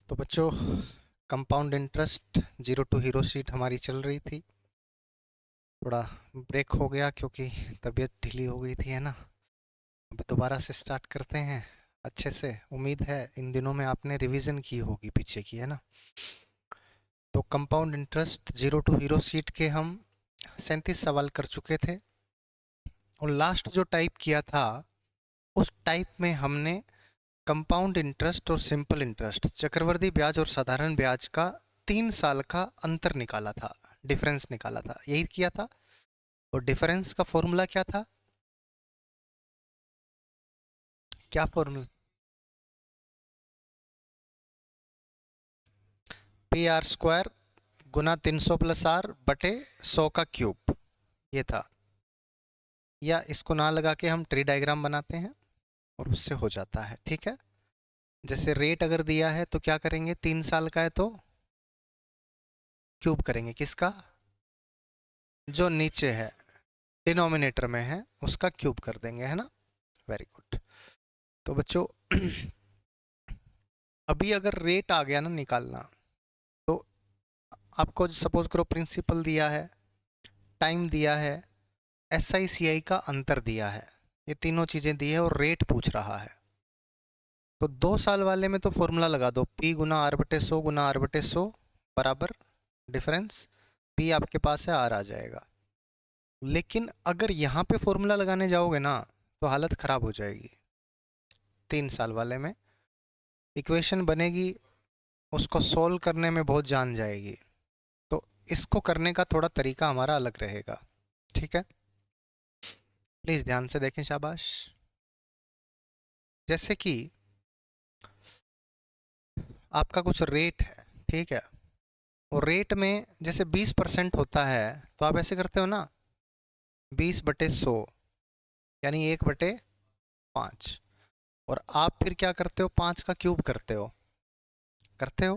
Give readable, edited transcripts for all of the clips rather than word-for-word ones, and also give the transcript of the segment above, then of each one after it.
तो बच्चों, compound interest zero to hero sheet हमारी चल रही थी। थोड़ा ब्रेक हो गया क्योंकि तबीयत ढीली हो गई थी, है ना। अब दोबारा से स्टार्ट करते हैं अच्छे से। उम्मीद है इन दिनों में आपने रिवीजन की होगी पीछे की, है ना। तो compound interest zero to hero sheet के हम 37 सवाल कर चुके थे, और लास्ट जो टाइप किया था उस टाइप में हमने कंपाउंड इंटरेस्ट और सिंपल इंटरेस्ट, चक्रवर्ती ब्याज और साधारण ब्याज का 3 साल का अंतर निकाला था, डिफरेंस निकाला था, यही किया था। और डिफरेंस का फॉर्मूला क्या था? क्या फॉर्मूला? पी आर स्क्वायर गुना 300 प्लस आर बटे 100 का क्यूब, ये था। या इसको ना लगा के हम ट्री डायग्राम बनाते हैं और उससे हो जाता है, ठीक है। जैसे रेट अगर दिया है तो क्या करेंगे, 3 साल का है तो क्यूब करेंगे किसका? जो नीचे है, डिनोमिनेटर में है, उसका क्यूब कर देंगे, है ना। Very good. तो बच्चों अभी अगर रेट आ गया ना निकालना, तो आपको सपोज करो प्रिंसिपल दिया है, टाइम दिया है, एस आई सी आई का अंतर दिया है, ये तीनों चीज़ें दी है और रेट पूछ रहा है। तो 2 साल वाले में तो फॉर्मूला लगा दो, पी गुना आर बटे 100 गुना आर बटे 100 बराबर डिफरेंस, पी आपके पास है, आर आ जाएगा। लेकिन अगर यहाँ पे फॉर्मूला लगाने जाओगे ना तो हालत ख़राब हो जाएगी। 3 साल वाले में इक्वेशन बनेगी, उसको सोल्व करने में बहुत जान जाएगी। तो इसको करने का थोड़ा तरीका हमारा अलग रहेगा, ठीक है। प्लीज़ ध्यान से देखें, शाबाश। जैसे कि आपका कुछ रेट है, ठीक है। और रेट में जैसे 20% होता है तो आप ऐसे करते हो ना, 20/100 यानी 1/5। और आप फिर क्या करते हो, 5 का क्यूब करते हो, करते हो,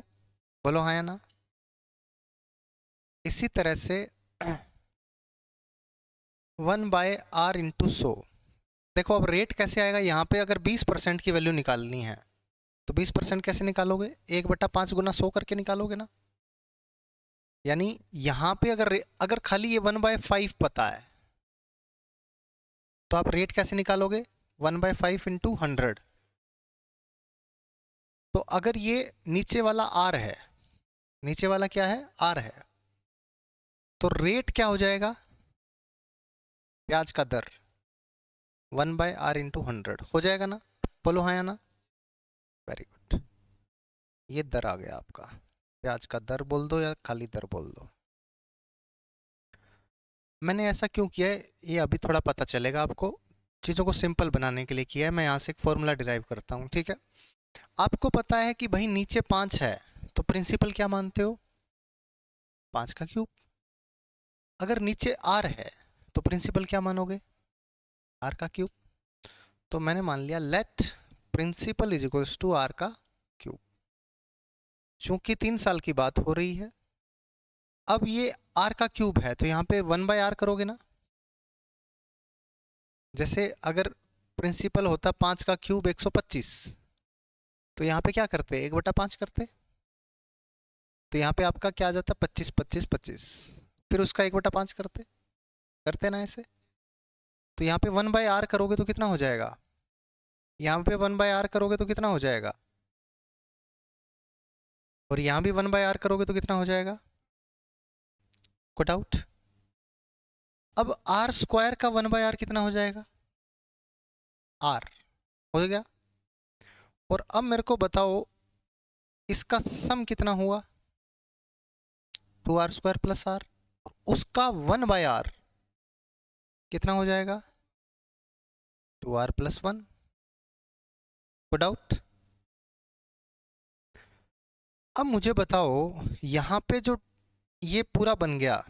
बोलो हाँ या ना। इसी तरह से 1/r/100। देखो अब रेट कैसे आएगा, यहाँ पे अगर 20% की वैल्यू निकालनी है तो 20% कैसे निकालोगे, 1/5 गुना 100 करके निकालोगे ना। यानी यहाँ पे अगर खाली ये 1/5 पता है तो आप रेट कैसे निकालोगे, 1/5 × 100। तो अगर ये नीचे वाला आर है, नीचे वाला क्या है, आर है, तो रेट क्या हो जाएगा, ब्याज का दर 1/r/100 हो जाएगा ना। बोलो हाँ या ना। Very good. ये दर आ गया आपका, ब्याज का दर बोल दो या खाली दर बोल दो। मैंने ऐसा क्यों किया है ये अभी थोड़ा पता चलेगा आपको। चीज़ों को सिंपल बनाने के लिए किया है। मैं यहाँ से एक फॉर्मूला डिराइव करता हूँ, ठीक है। आपको पता है कि भाई नीचे 5 है तो प्रिंसिपल क्या मानते हो, 5 का क्यूब। अगर नीचे आर है तो प्रिंसिपल क्या मानोगे, आर का क्यूब। तो मैंने मान लिया let principal is equals to R का क्यूब। चूंकि 3 साल की बात हो रही है, अब ये आर का क्यूब है तो यहाँ पे 1/r करोगे ना। जैसे अगर प्रिंसिपल होता 5 का क्यूब 125, तो यहाँ पे क्या करते, 1/5 करते। तो यहाँ पे आपका क्या आ जाता, 25 25 25, फिर उसका 1/5 करते, करते ना ऐसे। तो यहाँ पे 1/r करोगे तो कितना हो जाएगा, यहाँ पे 1/r करोगे तो कितना हो जाएगा, और यहाँ भी 1/r करोगे तो कितना हो जाएगा। को डाउट? अब आर स्क्वायर का 1/r कितना हो जाएगा, आर हो गया। और अब मेरे को बताओ इसका सम कितना हुआ, 2r² + r। उसका 1/r कितना हो जाएगा, 2r + 1। को डाउट? अब मुझे बताओ यहाँ पे जो ये पूरा बन गया,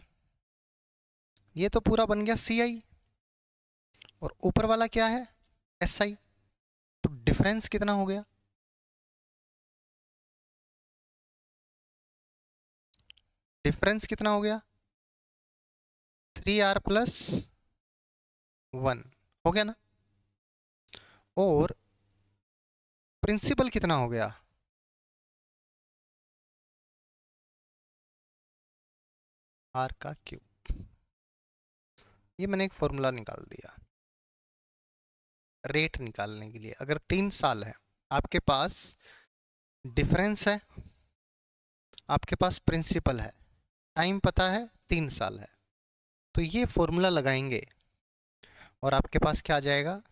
ये तो पूरा बन गया सी आई, और ऊपर वाला क्या है, एस आई। तो डिफरेंस कितना हो गया, डिफरेंस कितना हो गया, 3r + 1 हो गया ना। और प्रिंसिपल कितना हो गया, आर का क्यूब। ये मैंने एक फॉर्मूला निकाल दिया रेट निकालने के लिए। अगर 3 साल है, आपके पास डिफरेंस है, आपके पास प्रिंसिपल है, टाइम पता है 3 साल है, तो ये फॉर्मूला लगाएंगे और आपके पास क्या आ जाएगा,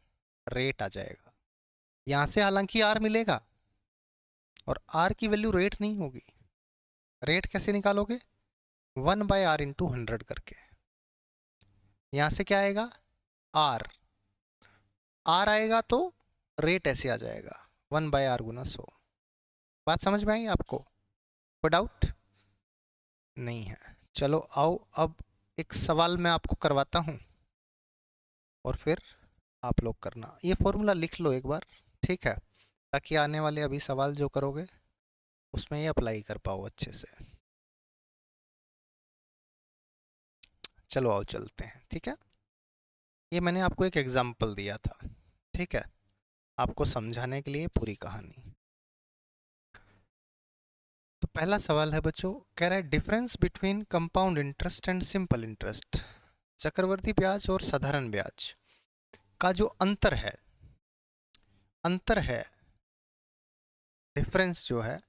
रेट आ जाएगा। यहाँ से हालांकि आर मिलेगा और आर की वैल्यू रेट नहीं होगी। रेट कैसे निकालोगे, 1/r/100 करके। यहाँ से क्या आएगा, आर, आर आएगा तो रेट ऐसे आ जाएगा 1/r गुना 100। बात समझ में आई आपको, कोई डाउट नहीं है? चलो आओ अब एक सवाल मैं आपको करवाता हूँ और फिर आप लोग करना। ये फॉर्मूला लिख लो एक बार, ठीक है, ताकि आने वाले अभी सवाल जो करोगे उसमें ये अप्लाई कर पाओ अच्छे से। चलो आओ चलते हैं, ठीक है। ये मैंने आपको एक एग्जाम्पल दिया था, ठीक है, आपको समझाने के लिए पूरी कहानी। तो पहला सवाल है बच्चों, कह रहा है difference between compound interest and simple interest, चक्रवर्ती ब्याज और साधारण ब्याज का जो अंतर है, डिफरेंस जो है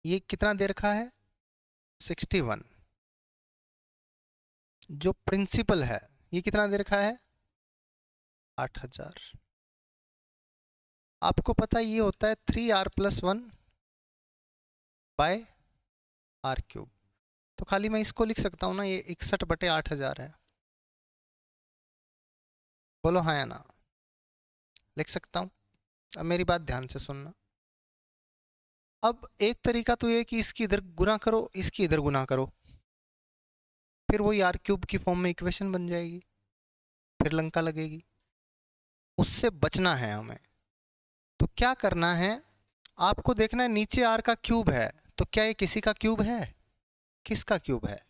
ये कितना दे रखा है, 61। जो प्रिंसिपल है ये कितना दे रखा है, 8000। आपको पता है ये होता है 3r+1/r³। तो खाली मैं इसको लिख सकता हूँ ना, ये 61/8000 है। बोलो हाँ या ना, लिख सकता हूँ। अब मेरी बात ध्यान से सुनना। अब एक तरीका तो ये कि इसकी इधर गुना करो, इसकी इधर गुना करो, फिर वही r³ की फॉर्म में इक्वेशन बन जाएगी, फिर लंका लगेगी। उससे बचना है हमें, तो क्या करना है, आपको देखना है नीचे r का क्यूब है, तो क्या ये किसी का क्यूब है, किसका क्यूब है,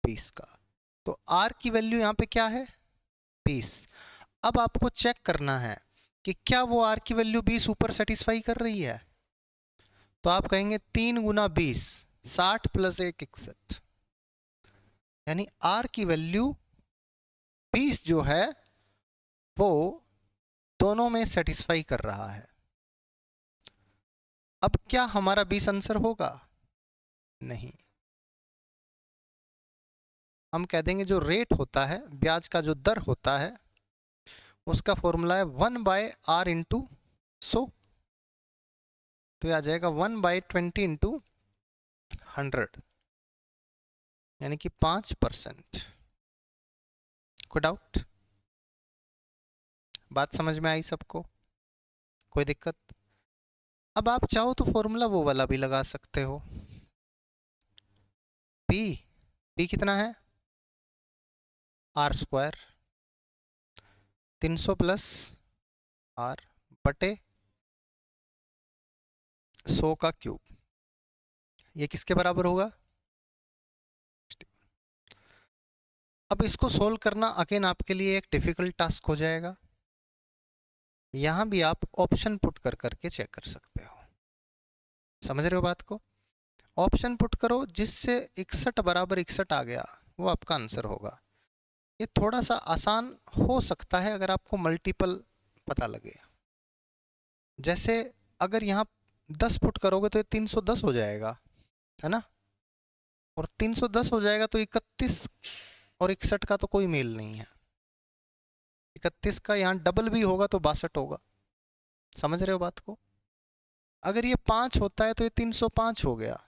20 का। तो r की वैल्यू यहाँ पे क्या है, 20। अब आपको चेक करना है कि क्या वो r की वैल्यू 20 ऊपर सेटिस्फाई कर रही है। तो आप कहेंगे 3 गुना 20, 60 + 1 61, यानी r की वैल्यू 20 जो है वो दोनों में सेटिस्फाई कर रहा है। अब क्या हमारा 20 आंसर होगा, नहीं। हम कह देंगे जो रेट होता है, ब्याज का जो दर होता है, उसका फॉर्मूला है 1/r/100। तो ये आ जाएगा 1/20 × 100, यानी कि 5%। कोई डाउट, बात समझ में आई सबको, कोई दिक्कत? अब आप चाहो तो फॉर्मूला वो वाला भी लगा सकते हो। पी कितना है, r², 300 + r बटे 100 का क्यूब, ये किसके बराबर होगा। अब इसको सोल्व करना अगेन आपके लिए एक डिफिकल्ट टास्क हो जाएगा। यहां भी आप ऑप्शन पुट कर करके चेक कर सकते हो, समझ रहे हो बात को। ऑप्शन पुट करो, जिससे 61 = 61 आ गया, वो आपका आंसर होगा। ये थोड़ा सा आसान हो सकता है अगर आपको मल्टीपल पता लगे। जैसे अगर यहाँ 10 पुट करोगे तो ये 310 हो जाएगा, है ना, और 310 हो जाएगा तो 31 और 61 का तो कोई मेल नहीं है। 31 का यहाँ डबल भी होगा तो 62 होगा, समझ रहे हो बात को। अगर ये 5 होता है तो ये 305 हो गया,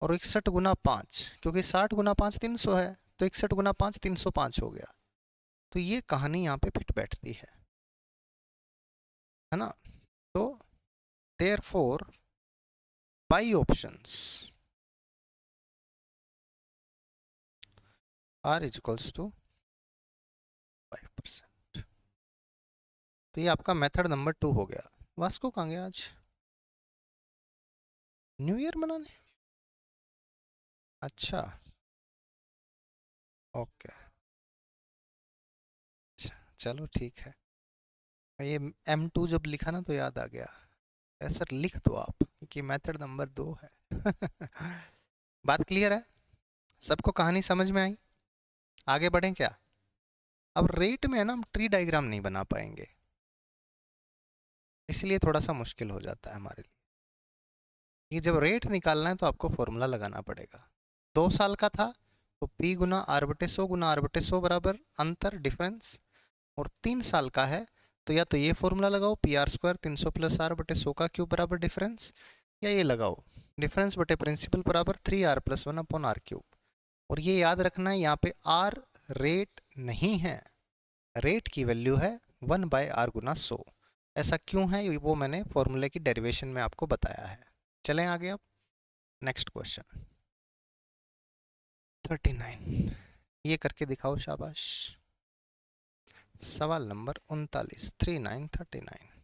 और 61 गुना 5, क्योंकि 60 गुना 5 300 है, तो 61 गुना 5 305 हो गया। तो ये कहानी यहाँ पे फिट बैठती है ना। तो therefore by options r = 5%। तो ये आपका मेथड नंबर 2 हो गया। वास्को कहाँ गया आज, न्यू ईयर मनाने? अच्छा ओके, चलो ठीक है। ये M2 जब लिखा ना तो याद आ गया, सर लिख दो आप कि मेथड नंबर 2 है। बात क्लियर है? सबको कहानी समझ में आई? आगे बढ़ें क्या? अब रेट में है ना, हम ट्री डायग्राम नहीं बना पाएंगे, इसलिए थोड़ा सा मुश्किल हो जाता है हमारे लिए। ये जब रेट निकालना है तो आपको फॉर्मूला लगाना पड़ेगा। 2 साल का था तो P गुना R बटे 100 गुना R बटे 100 बराबर अंतर डिफरेंस। और 3 साल का है तो या तो ये फॉर्मूला लगाओ PR² 300 प्लस R बटे 100 का क्यूब बराबर डिफरेंस, या ये लगाओ डिफरेंस बटे प्रिंसिपल बराबर 3R plus 1 upon R cube. और ये याद रखना है यहाँ पे R रेट नहीं है, रेट की वैल्यू है 1/R गुना 100। ऐसा क्यों है वो मैंने फॉर्मूले की डेरिवेशन में आपको बताया है। चलें आगे अब नेक्स्ट क्वेश्चन 39, ये करके दिखाओ शाबाश। सवाल नंबर 39, 3939।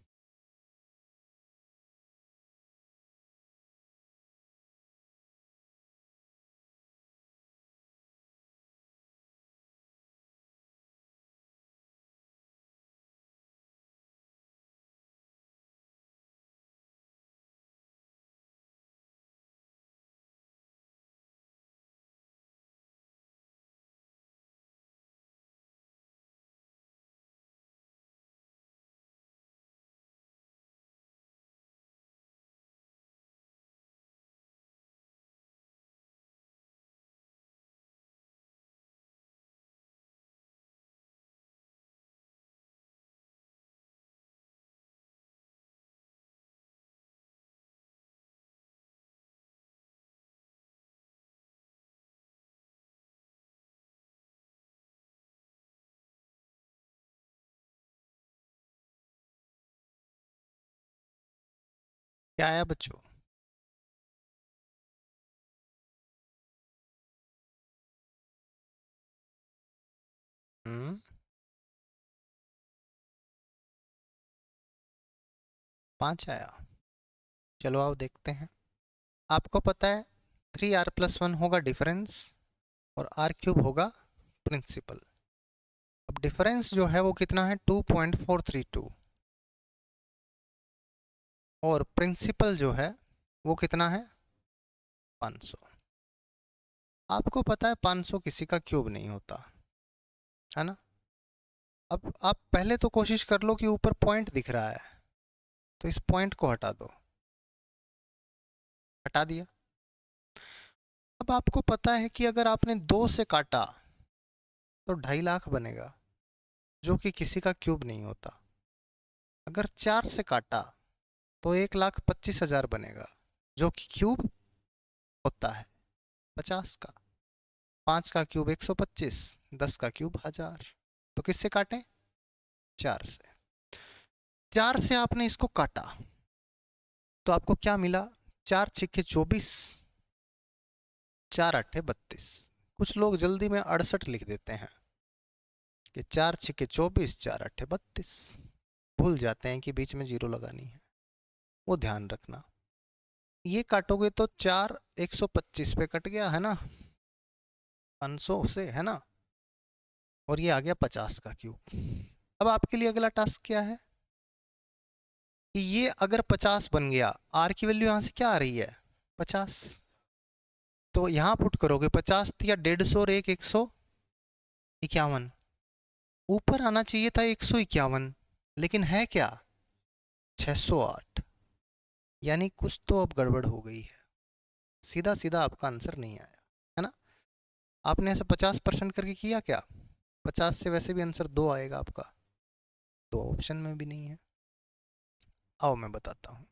क्या आया बच्चों? हम्म 5 आया। चलो आओ देखते हैं। आपको पता है 3R+1 होगा डिफरेंस और R क्यूब होगा प्रिंसिपल। अब डिफरेंस जो है वो कितना है 2.432 और प्रिंसिपल जो है वो कितना है 500। आपको पता है 500 किसी का क्यूब नहीं होता है ना। अब आप पहले तो कोशिश कर लो कि ऊपर पॉइंट दिख रहा है तो इस पॉइंट को हटा दो। हटा दिया। अब आपको पता है कि अगर आपने 2 से काटा तो 2.5 लाख बनेगा, जो कि किसी का क्यूब नहीं होता। अगर 4 से काटा तो 1,25,000 बनेगा, जो कि क्यूब होता है 50 का। 5 का क्यूब 125, 10 का क्यूब 1000। तो किससे काटें? 4 से। 4 से आपने इसको काटा तो आपको क्या मिला? 4×6=24, 4×8=32। कुछ लोग जल्दी में 68 लिख देते हैं कि 4×6=24, 4×8=32, भूल जाते हैं कि बीच में जीरो लगानी है। वो ध्यान रखना। ये काटोगे तो 4 125 पे कट गया है ना, 500 से है ना, और ये आ गया 50 का क्यूब। अब आपके लिए अगला टास्क क्या है कि ये अगर 50 बन गया, आर की वैल्यू यहां से क्या आ रही है 50, तो यहां पुट करोगे 50 या 150 और 151। ऊपर आना चाहिए था 151, लेकिन है क्या 608। यानी कुछ तो अब गड़बड़ हो गई है। सीधा सीधा आपका आंसर नहीं आया है ना। आपने ऐसे 50% करके किया क्या? 50 से वैसे भी आंसर 2 आएगा आपका, तो ऑप्शन में भी नहीं है। आओ मैं बताता हूं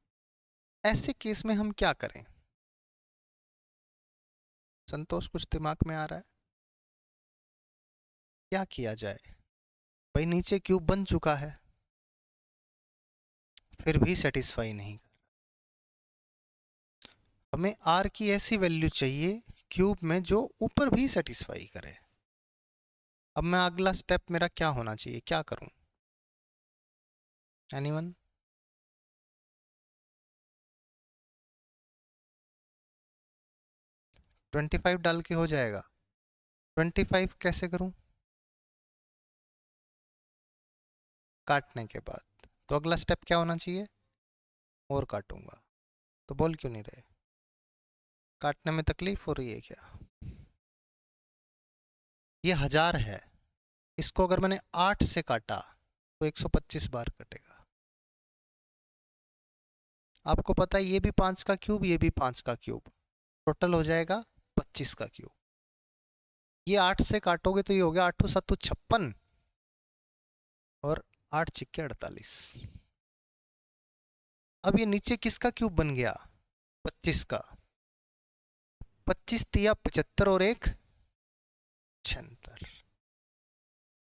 ऐसे केस में हम क्या करें। संतोष कुछ दिमाग में आ रहा है? क्या किया जाए? भाई नीचे क्यूब बन चुका है, फिर भी सेटिस्फाई नहीं। हमें आर की ऐसी वैल्यू चाहिए क्यूब में जो ऊपर भी सेटिस्फाई करे। अब मैं अगला स्टेप मेरा क्या होना चाहिए, क्या करूं? एनीवन? 25 डाल के हो जाएगा? 25 कैसे करूं? काटने के बाद। तो अगला स्टेप क्या होना चाहिए? और काटूंगा। तो बोल क्यों नहीं रहे? काटने में तकलीफ हो रही है क्या? ये 1000 है, इसको अगर मैंने 8 से काटा तो 125 बार कटेगा। आपको पता है ये भी 5 का क्यूब, ये भी 5 का क्यूब, टोटल हो जाएगा 25 का क्यूब। ये 8 से काटोगे तो ये हो गया 8 7 56 और 8 छिक्के 48। अब ये नीचे किसका क्यूब बन गया? 25 का। 25 तिया 75 और 1 76।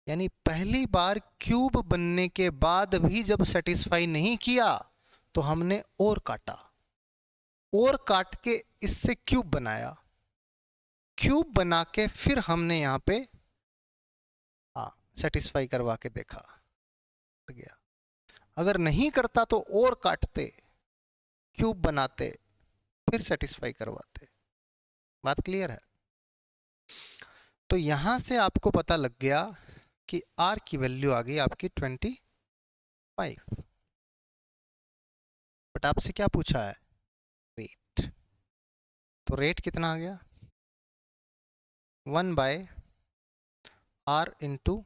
यानी पहली बार क्यूब बनने के बाद भी जब सेटिस्फाई नहीं किया तो हमने और काटा, और काट के इससे क्यूब बनाया, क्यूब बना के फिर हमने यहां पे हाँ सेटिस्फाई करवा के देखा, गया। अगर नहीं करता तो और काटते, क्यूब बनाते, फिर सेटिस्फाई करवाते। बात क्लियर है? तो यहां से आपको पता लग गया कि R की वैल्यू आ गई आपकी 25। बट आपसे क्या पूछा है? रेट। तो रेट कितना आ गया? 1/R इंटू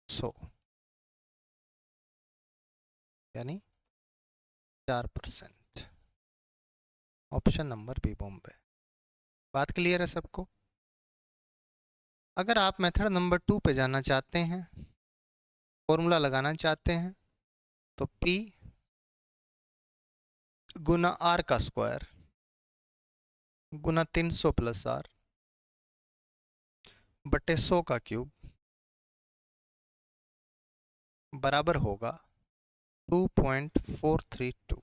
100, यानी 4%। Option number B Bombay. बात क्लियर है सबको? अगर आप मेथड नंबर 2 पे जाना चाहते हैं, फॉर्मूला लगाना चाहते हैं, तो P गुना R का स्क्वायर गुना 300 प्लस R बटे 100 का क्यूब बराबर होगा 2.432।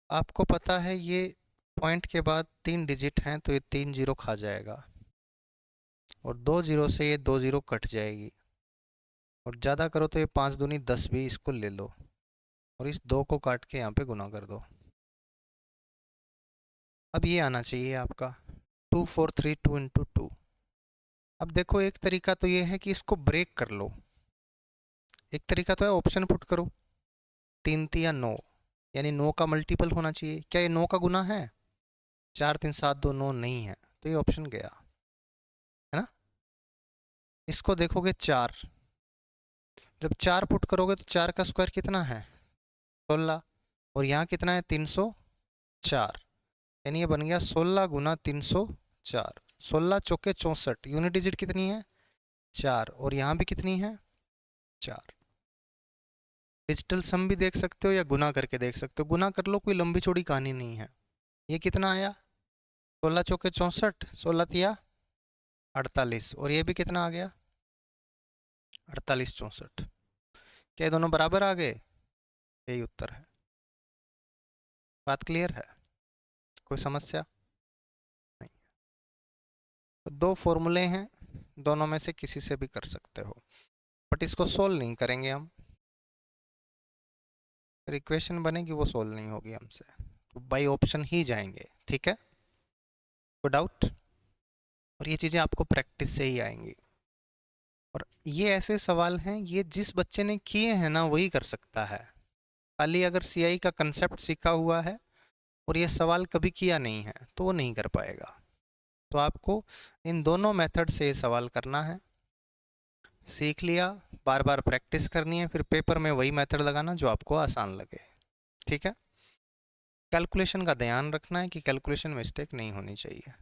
आपको पता है ये पॉइंट के बाद 3 डिजिट हैं तो ये 3 जीरो खा जाएगा, और 2 जीरो से ये 2 जीरो कट जाएगी, और ज़्यादा करो तो ये 5 दूनी 10 भी, इसको ले लो और इस 2 को काट के यहाँ पे गुना कर दो। अब ये आना चाहिए आपका 2432 इंटू 2। अब देखो एक तरीका तो ये है कि इसको ब्रेक कर लो, एक तरीका तो है ऑप्शन पुट करो, 3 तिया 9, यानी 9 का मल्टीपल होना चाहिए। क्या ये 9 का गुना है? 4 3 7 2 9 नहीं है, तो ये ऑप्शन गया, है ना। इसको देखोगे 4, जब 4 पुट करोगे तो 4 का स्क्वायर कितना है? 16, और यहाँ कितना है? 304, यानी ये बन गया 16 गुना 304। 16 चौके 64, यूनिट डिजिट कितनी है? 4, और यहाँ भी कितनी है? 4। डिजिटल सम भी देख सकते हो या गुना करके देख सकते हो, गुना कर लो, कोई लंबी चौड़ी कहानी नहीं है। ये कितना आया? 16 चौके 64, 16 तिया 48, और ये भी कितना आ गया? 48 64। क्या ये दोनों बराबर आ गए? यही उत्तर है। बात क्लियर है? कोई समस्या नहीं? तो दो फॉर्मूले हैं, दोनों में से किसी से भी कर सकते हो, बट इसको सोल्व नहीं करेंगे हम, फिर इक्वेशन बनेगी वो सोल्व नहीं होगी हमसे, तो बाई ऑप्शन ही जाएंगे। ठीक है? कोई डाउट? और ये चीज़ें आपको प्रैक्टिस से ही आएंगी, और ये ऐसे सवाल हैं ये जिस बच्चे ने किए हैं ना वही कर सकता है। खाली अगर सीआई का कंसेप्ट सीखा हुआ है और ये सवाल कभी किया नहीं है तो वो नहीं कर पाएगा। तो आपको इन दोनों मेथड से ये सवाल करना है, सीख लिया, बार बार प्रैक्टिस करनी है, फिर पेपर में वही मेथड लगाना जो आपको आसान लगे। ठीक है? कैलकुलेशन का ध्यान रखना है कि कैलकुलेशन मिस्टेक नहीं होनी चाहिए।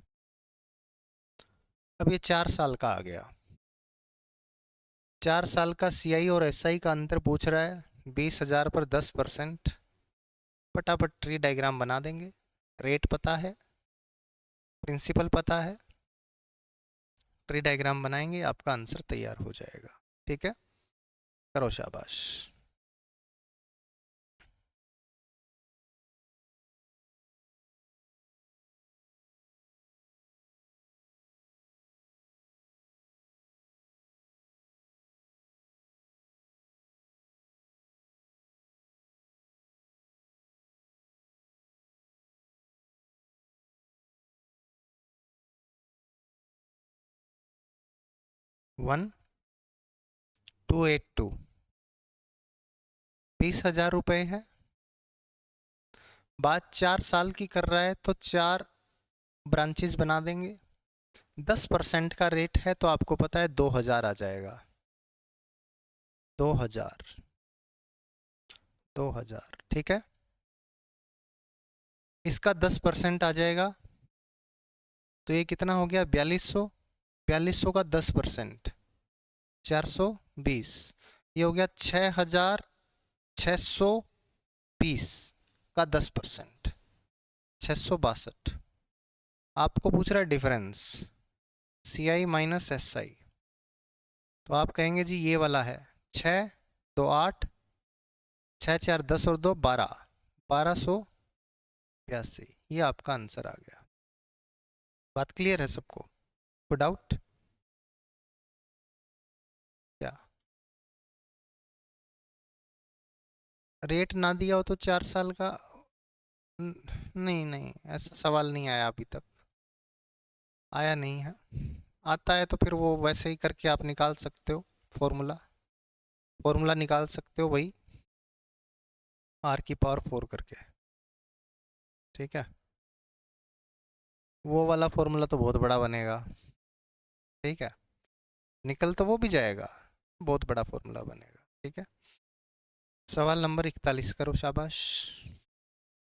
अब ये 4 साल का आ गया, 4 साल का सीआई और एसआई का अंतर पूछ रहा है, 20,000 पर 10%। फटाफट ट्री डायग्राम बना देंगे, रेट पता है, प्रिंसिपल पता है, ट्री डायग्राम बनाएंगे, आपका आंसर तैयार हो जाएगा। ठीक है? करो शाबाश। वन 282, 20,000 रुपये है। बात 4 साल की कर रहा है तो 4 ब्रांचेस बना देंगे। 10% का रेट है तो आपको पता है 2000 आ जाएगा। 2000, 2000 ठीक है। इसका 10% आ जाएगा तो ये कितना हो गया, 4200। 4200 का 10%, 420। ये हो गया 6620 का 10%, 662। आपको पूछ रहा है difference C I minus S I, तो आप कहेंगे जी ये वाला है। 6 2 8, 6 4 10 और 2 12, 1282। ये आपका आंसर आ गया। बात क्लियर है सबको? कोई डाउट? क्या रेट ना दिया हो तो 4 साल का? नहीं नहीं, ऐसा सवाल नहीं आया अभी तक, आया नहीं है। आता है तो फिर वो वैसे ही करके आप निकाल सकते हो। फॉर्मूला फॉर्मूला निकाल सकते हो वही, r⁴ करके। ठीक है, वो वाला फॉर्मूला तो बहुत बड़ा बनेगा। ठीक है, निकल तो वो भी जाएगा, बहुत बड़ा फॉर्मूला बनेगा। ठीक है, सवाल नंबर 41 करो, शाबाश।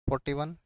41।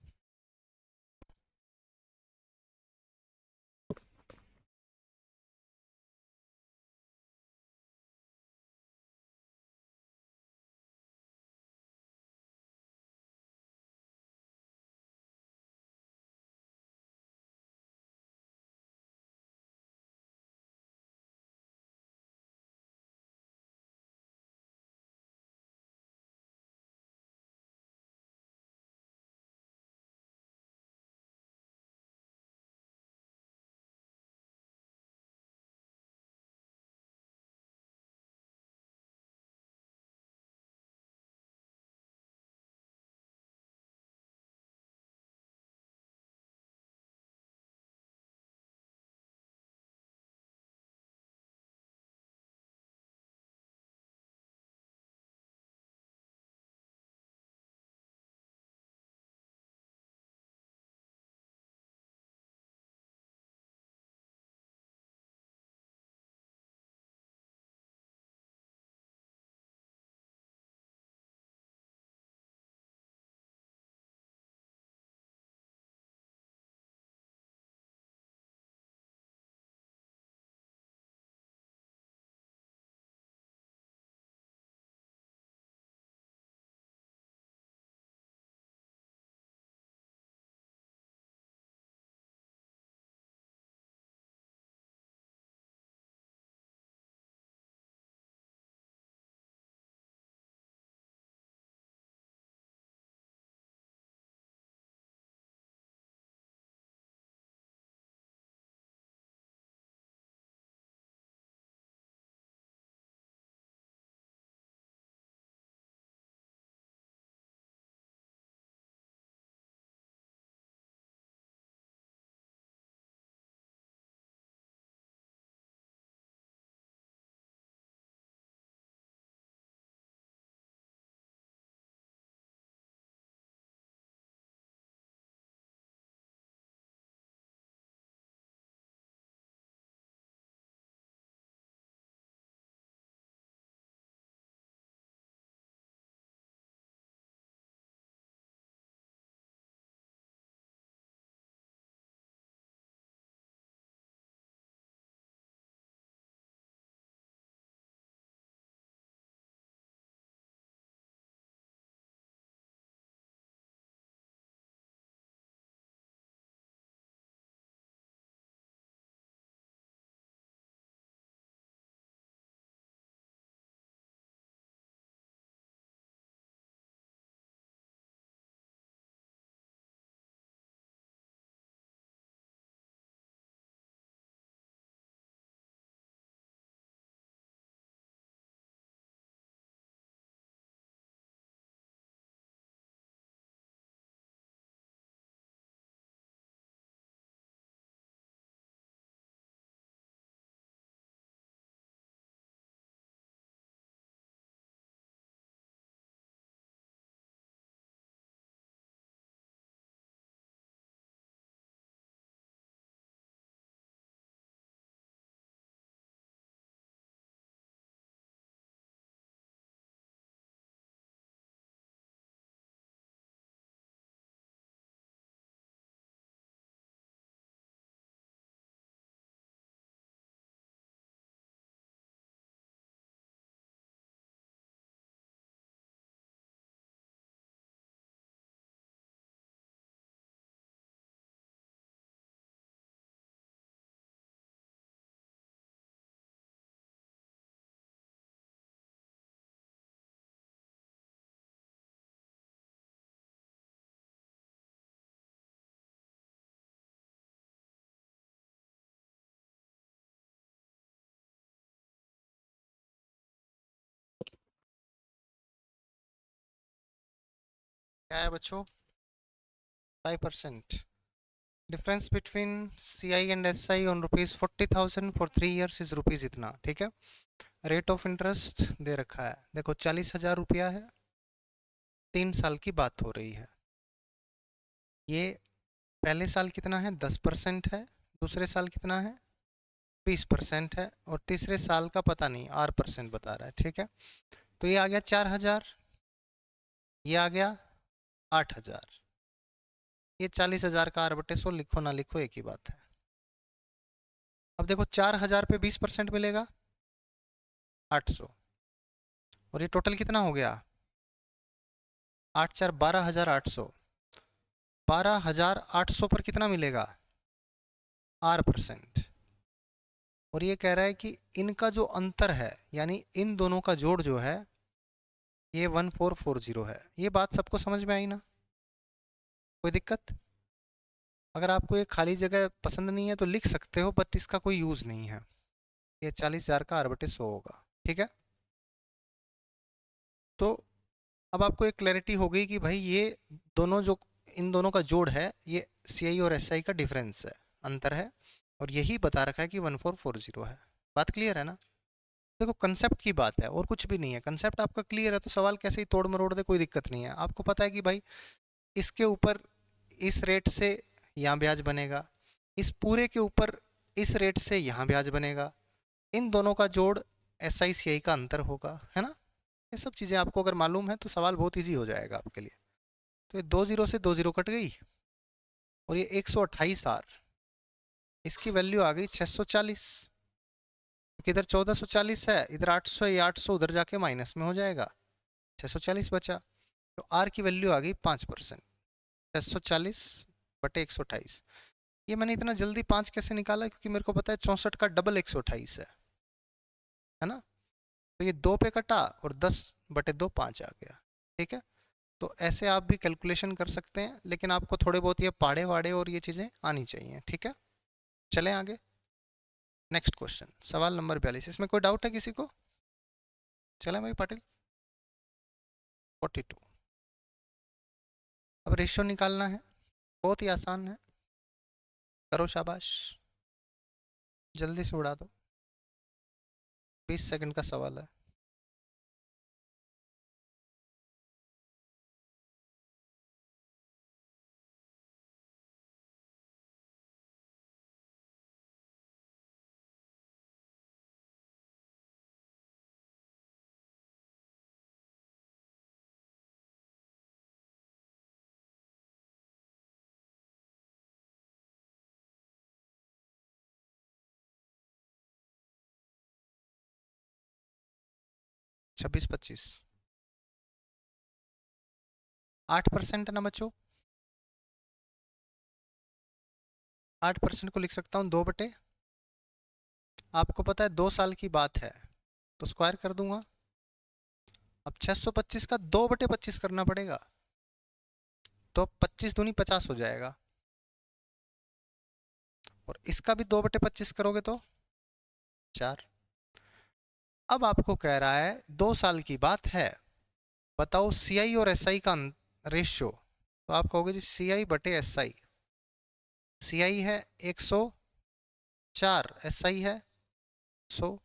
क्या है बच्चों? 5%. Difference between CI and SI on ₹40,000 for 3 years is rupees इतना, ठीक है। रेट ऑफ इंटरेस्ट दे रखा है, देखो 40,000 रुपया है, 3 साल की बात हो रही है। ये पहले साल कितना है? 10% है, दूसरे साल कितना है? 20% है, और तीसरे साल का पता नहीं, R% बता रहा है, ठीक है। तो ये आ गया 4,000, ये आ गया 8,000। ये 40,000 का R/100 लिखो ना लिखो एक ही बात है। अब देखो 4,000 पे 20% मिलेगा 800, और ये टोटल कितना हो गया? 8 4 12,800। 12,800 पर कितना मिलेगा? R%। और ये कह रहा है कि इनका जो अंतर है, यानी इन दोनों का जोड़ जो है, ये 1440 है। ये बात सबको समझ में आई ना? कोई दिक्कत? अगर आपको ये खाली जगह पसंद नहीं है तो लिख सकते हो, बट इसका कोई यूज़ नहीं है। ये 40,000 का R/100 होगा, ठीक है। तो अब आपको एक क्लैरिटी हो गई कि भाई ये दोनों जो इन दोनों का जोड़ है, ये CI और SI का डिफरेंस है, अंतर है, और यही बता रखा है कि 1440 है। बात क्लियर है ना? देखो कंसेप्ट की बात है और कुछ भी नहीं है। कंसेप्ट आपका क्लियर है तो सवाल कैसे ही तोड़ मरोड़ दे, कोई दिक्कत नहीं है। आपको पता है कि भाई इसके ऊपर इस रेट से यहाँ ब्याज बनेगा, इस पूरे के ऊपर इस रेट से यहाँ ब्याज बनेगा, इन दोनों का जोड़ SI/CI का अंतर होगा, है ना? ये सब चीज़ें आपको अगर मालूम है तो सवाल बहुत ईजी हो जाएगा आपके लिए। तो ये 2 0 से 2 0 कट गई, और ये 128R, इसकी वैल्यू आ गई 640, क्योंकि इधर 1440 है, इधर 800 है, 800 उधर जाके माइनस में हो जाएगा, 640 बचा। तो R की वैल्यू आ गई 5%, 640/128। ये मैंने इतना जल्दी 5 कैसे निकाला? क्योंकि मेरे को पता है 64 का डबल 128 है ना? तो ये 2 पे कटा और 10/2 5 आ गया, ठीक है। तो ऐसे आप भी कैलकुलेशन कर सकते हैं, लेकिन आपको थोड़े बहुत ये पाड़े वाड़े और ये चीज़ें आनी चाहिए, ठीक है। चलें आगे। नेक्स्ट क्वेश्चन, सवाल नंबर 42। इसमें कोई डाउट है किसी को? चलें भाई पाटिल। 42। अब रेशियो निकालना है, बहुत ही आसान है, करो शाबाश, जल्दी से उड़ा दो। 20 सेकंड का सवाल है। छब्बीस 25 8% है ना बच्चों? 8% को लिख सकता हूँ 2 बटे, आपको पता है 2 साल की बात है तो स्क्वायर कर दूंगा। अब 625 का 2/25 करना पड़ेगा, तो 25 दूनी 50 हो जाएगा, और इसका भी 2/25 करोगे तो 4। अब आपको कह रहा है 2 साल की बात है, बताओ CI और SI का रेशियो। तो आप कहोगे जी CI/SI। CI है 104, SI है 100,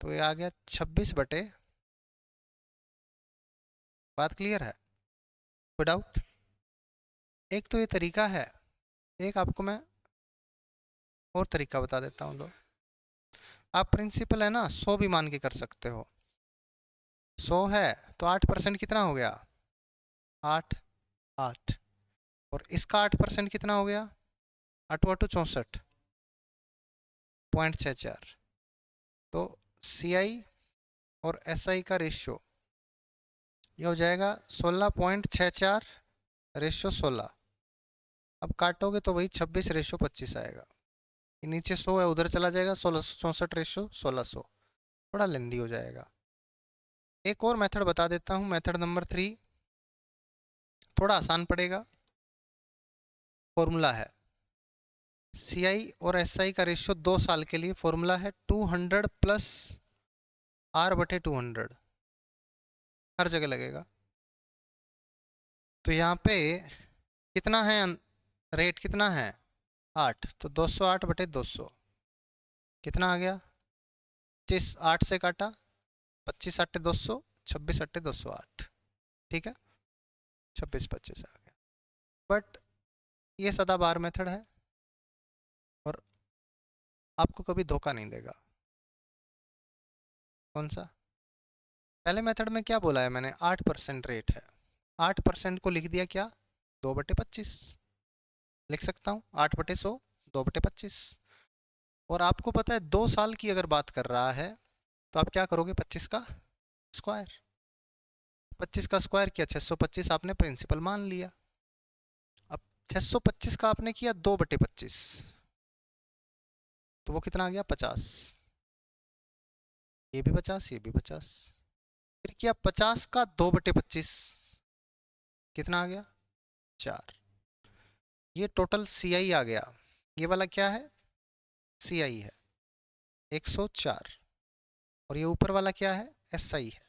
तो ये आ गया 26/। बात क्लियर है? कोई डाउट? एक तो ये तरीका है, एक आपको मैं और तरीका बता देता हूँ। लो, आप प्रिंसिपल है ना 100 भी मान के कर सकते हो। 100 है तो 8% कितना हो गया? 8 8, और इसका 8% कितना हो गया? 8 8 64.64। तो CI और SI का रेशियो ये हो जाएगा 16.64 रेशियो 16। अब काटोगे तो वही 26/25 आएगा। नीचे 100 है, उधर चला जाएगा, 1664 रेशियो 1600, थोड़ा लेंदी हो जाएगा। एक और मेथड बता देता हूँ, मेथड नंबर 3, थोड़ा आसान पड़ेगा। फॉर्मूला है CI और SI का रेशियो 2 साल के लिए, फॉर्मूला है 200 प्लस R/200, हर जगह लगेगा। तो यहाँ पे कितना है, रेट कितना है 8, तो 208/200 कितना आ गया, 25 8 से काटा, 25 × 8 = 200, 26 × 8 = 208, ठीक है, 26 25 आ गया। बट ये सदाबहार मेथड है और आपको कभी धोखा नहीं देगा। कौन सा? पहले मेथड में क्या बोला है मैंने, 8% रेट है, 8% को लिख दिया क्या, 2/25 लिख सकता हूँ, 8/100 2/25। और आपको पता है 2 साल की अगर बात कर रहा है तो आप क्या करोगे, 25 का स्क्वायर, 25 का स्क्वायर किया 625, आपने प्रिंसिपल मान लिया। अब 625 का आपने किया 2/25, तो वो कितना आ गया, 50, ये भी 50 ये भी 50। फिर किया 50 का 2/25, कितना आ गया, 4। ये टोटल सी आई आ गया, ये वाला क्या है, सी आई है 104, और ये ऊपर वाला क्या है, एस आई है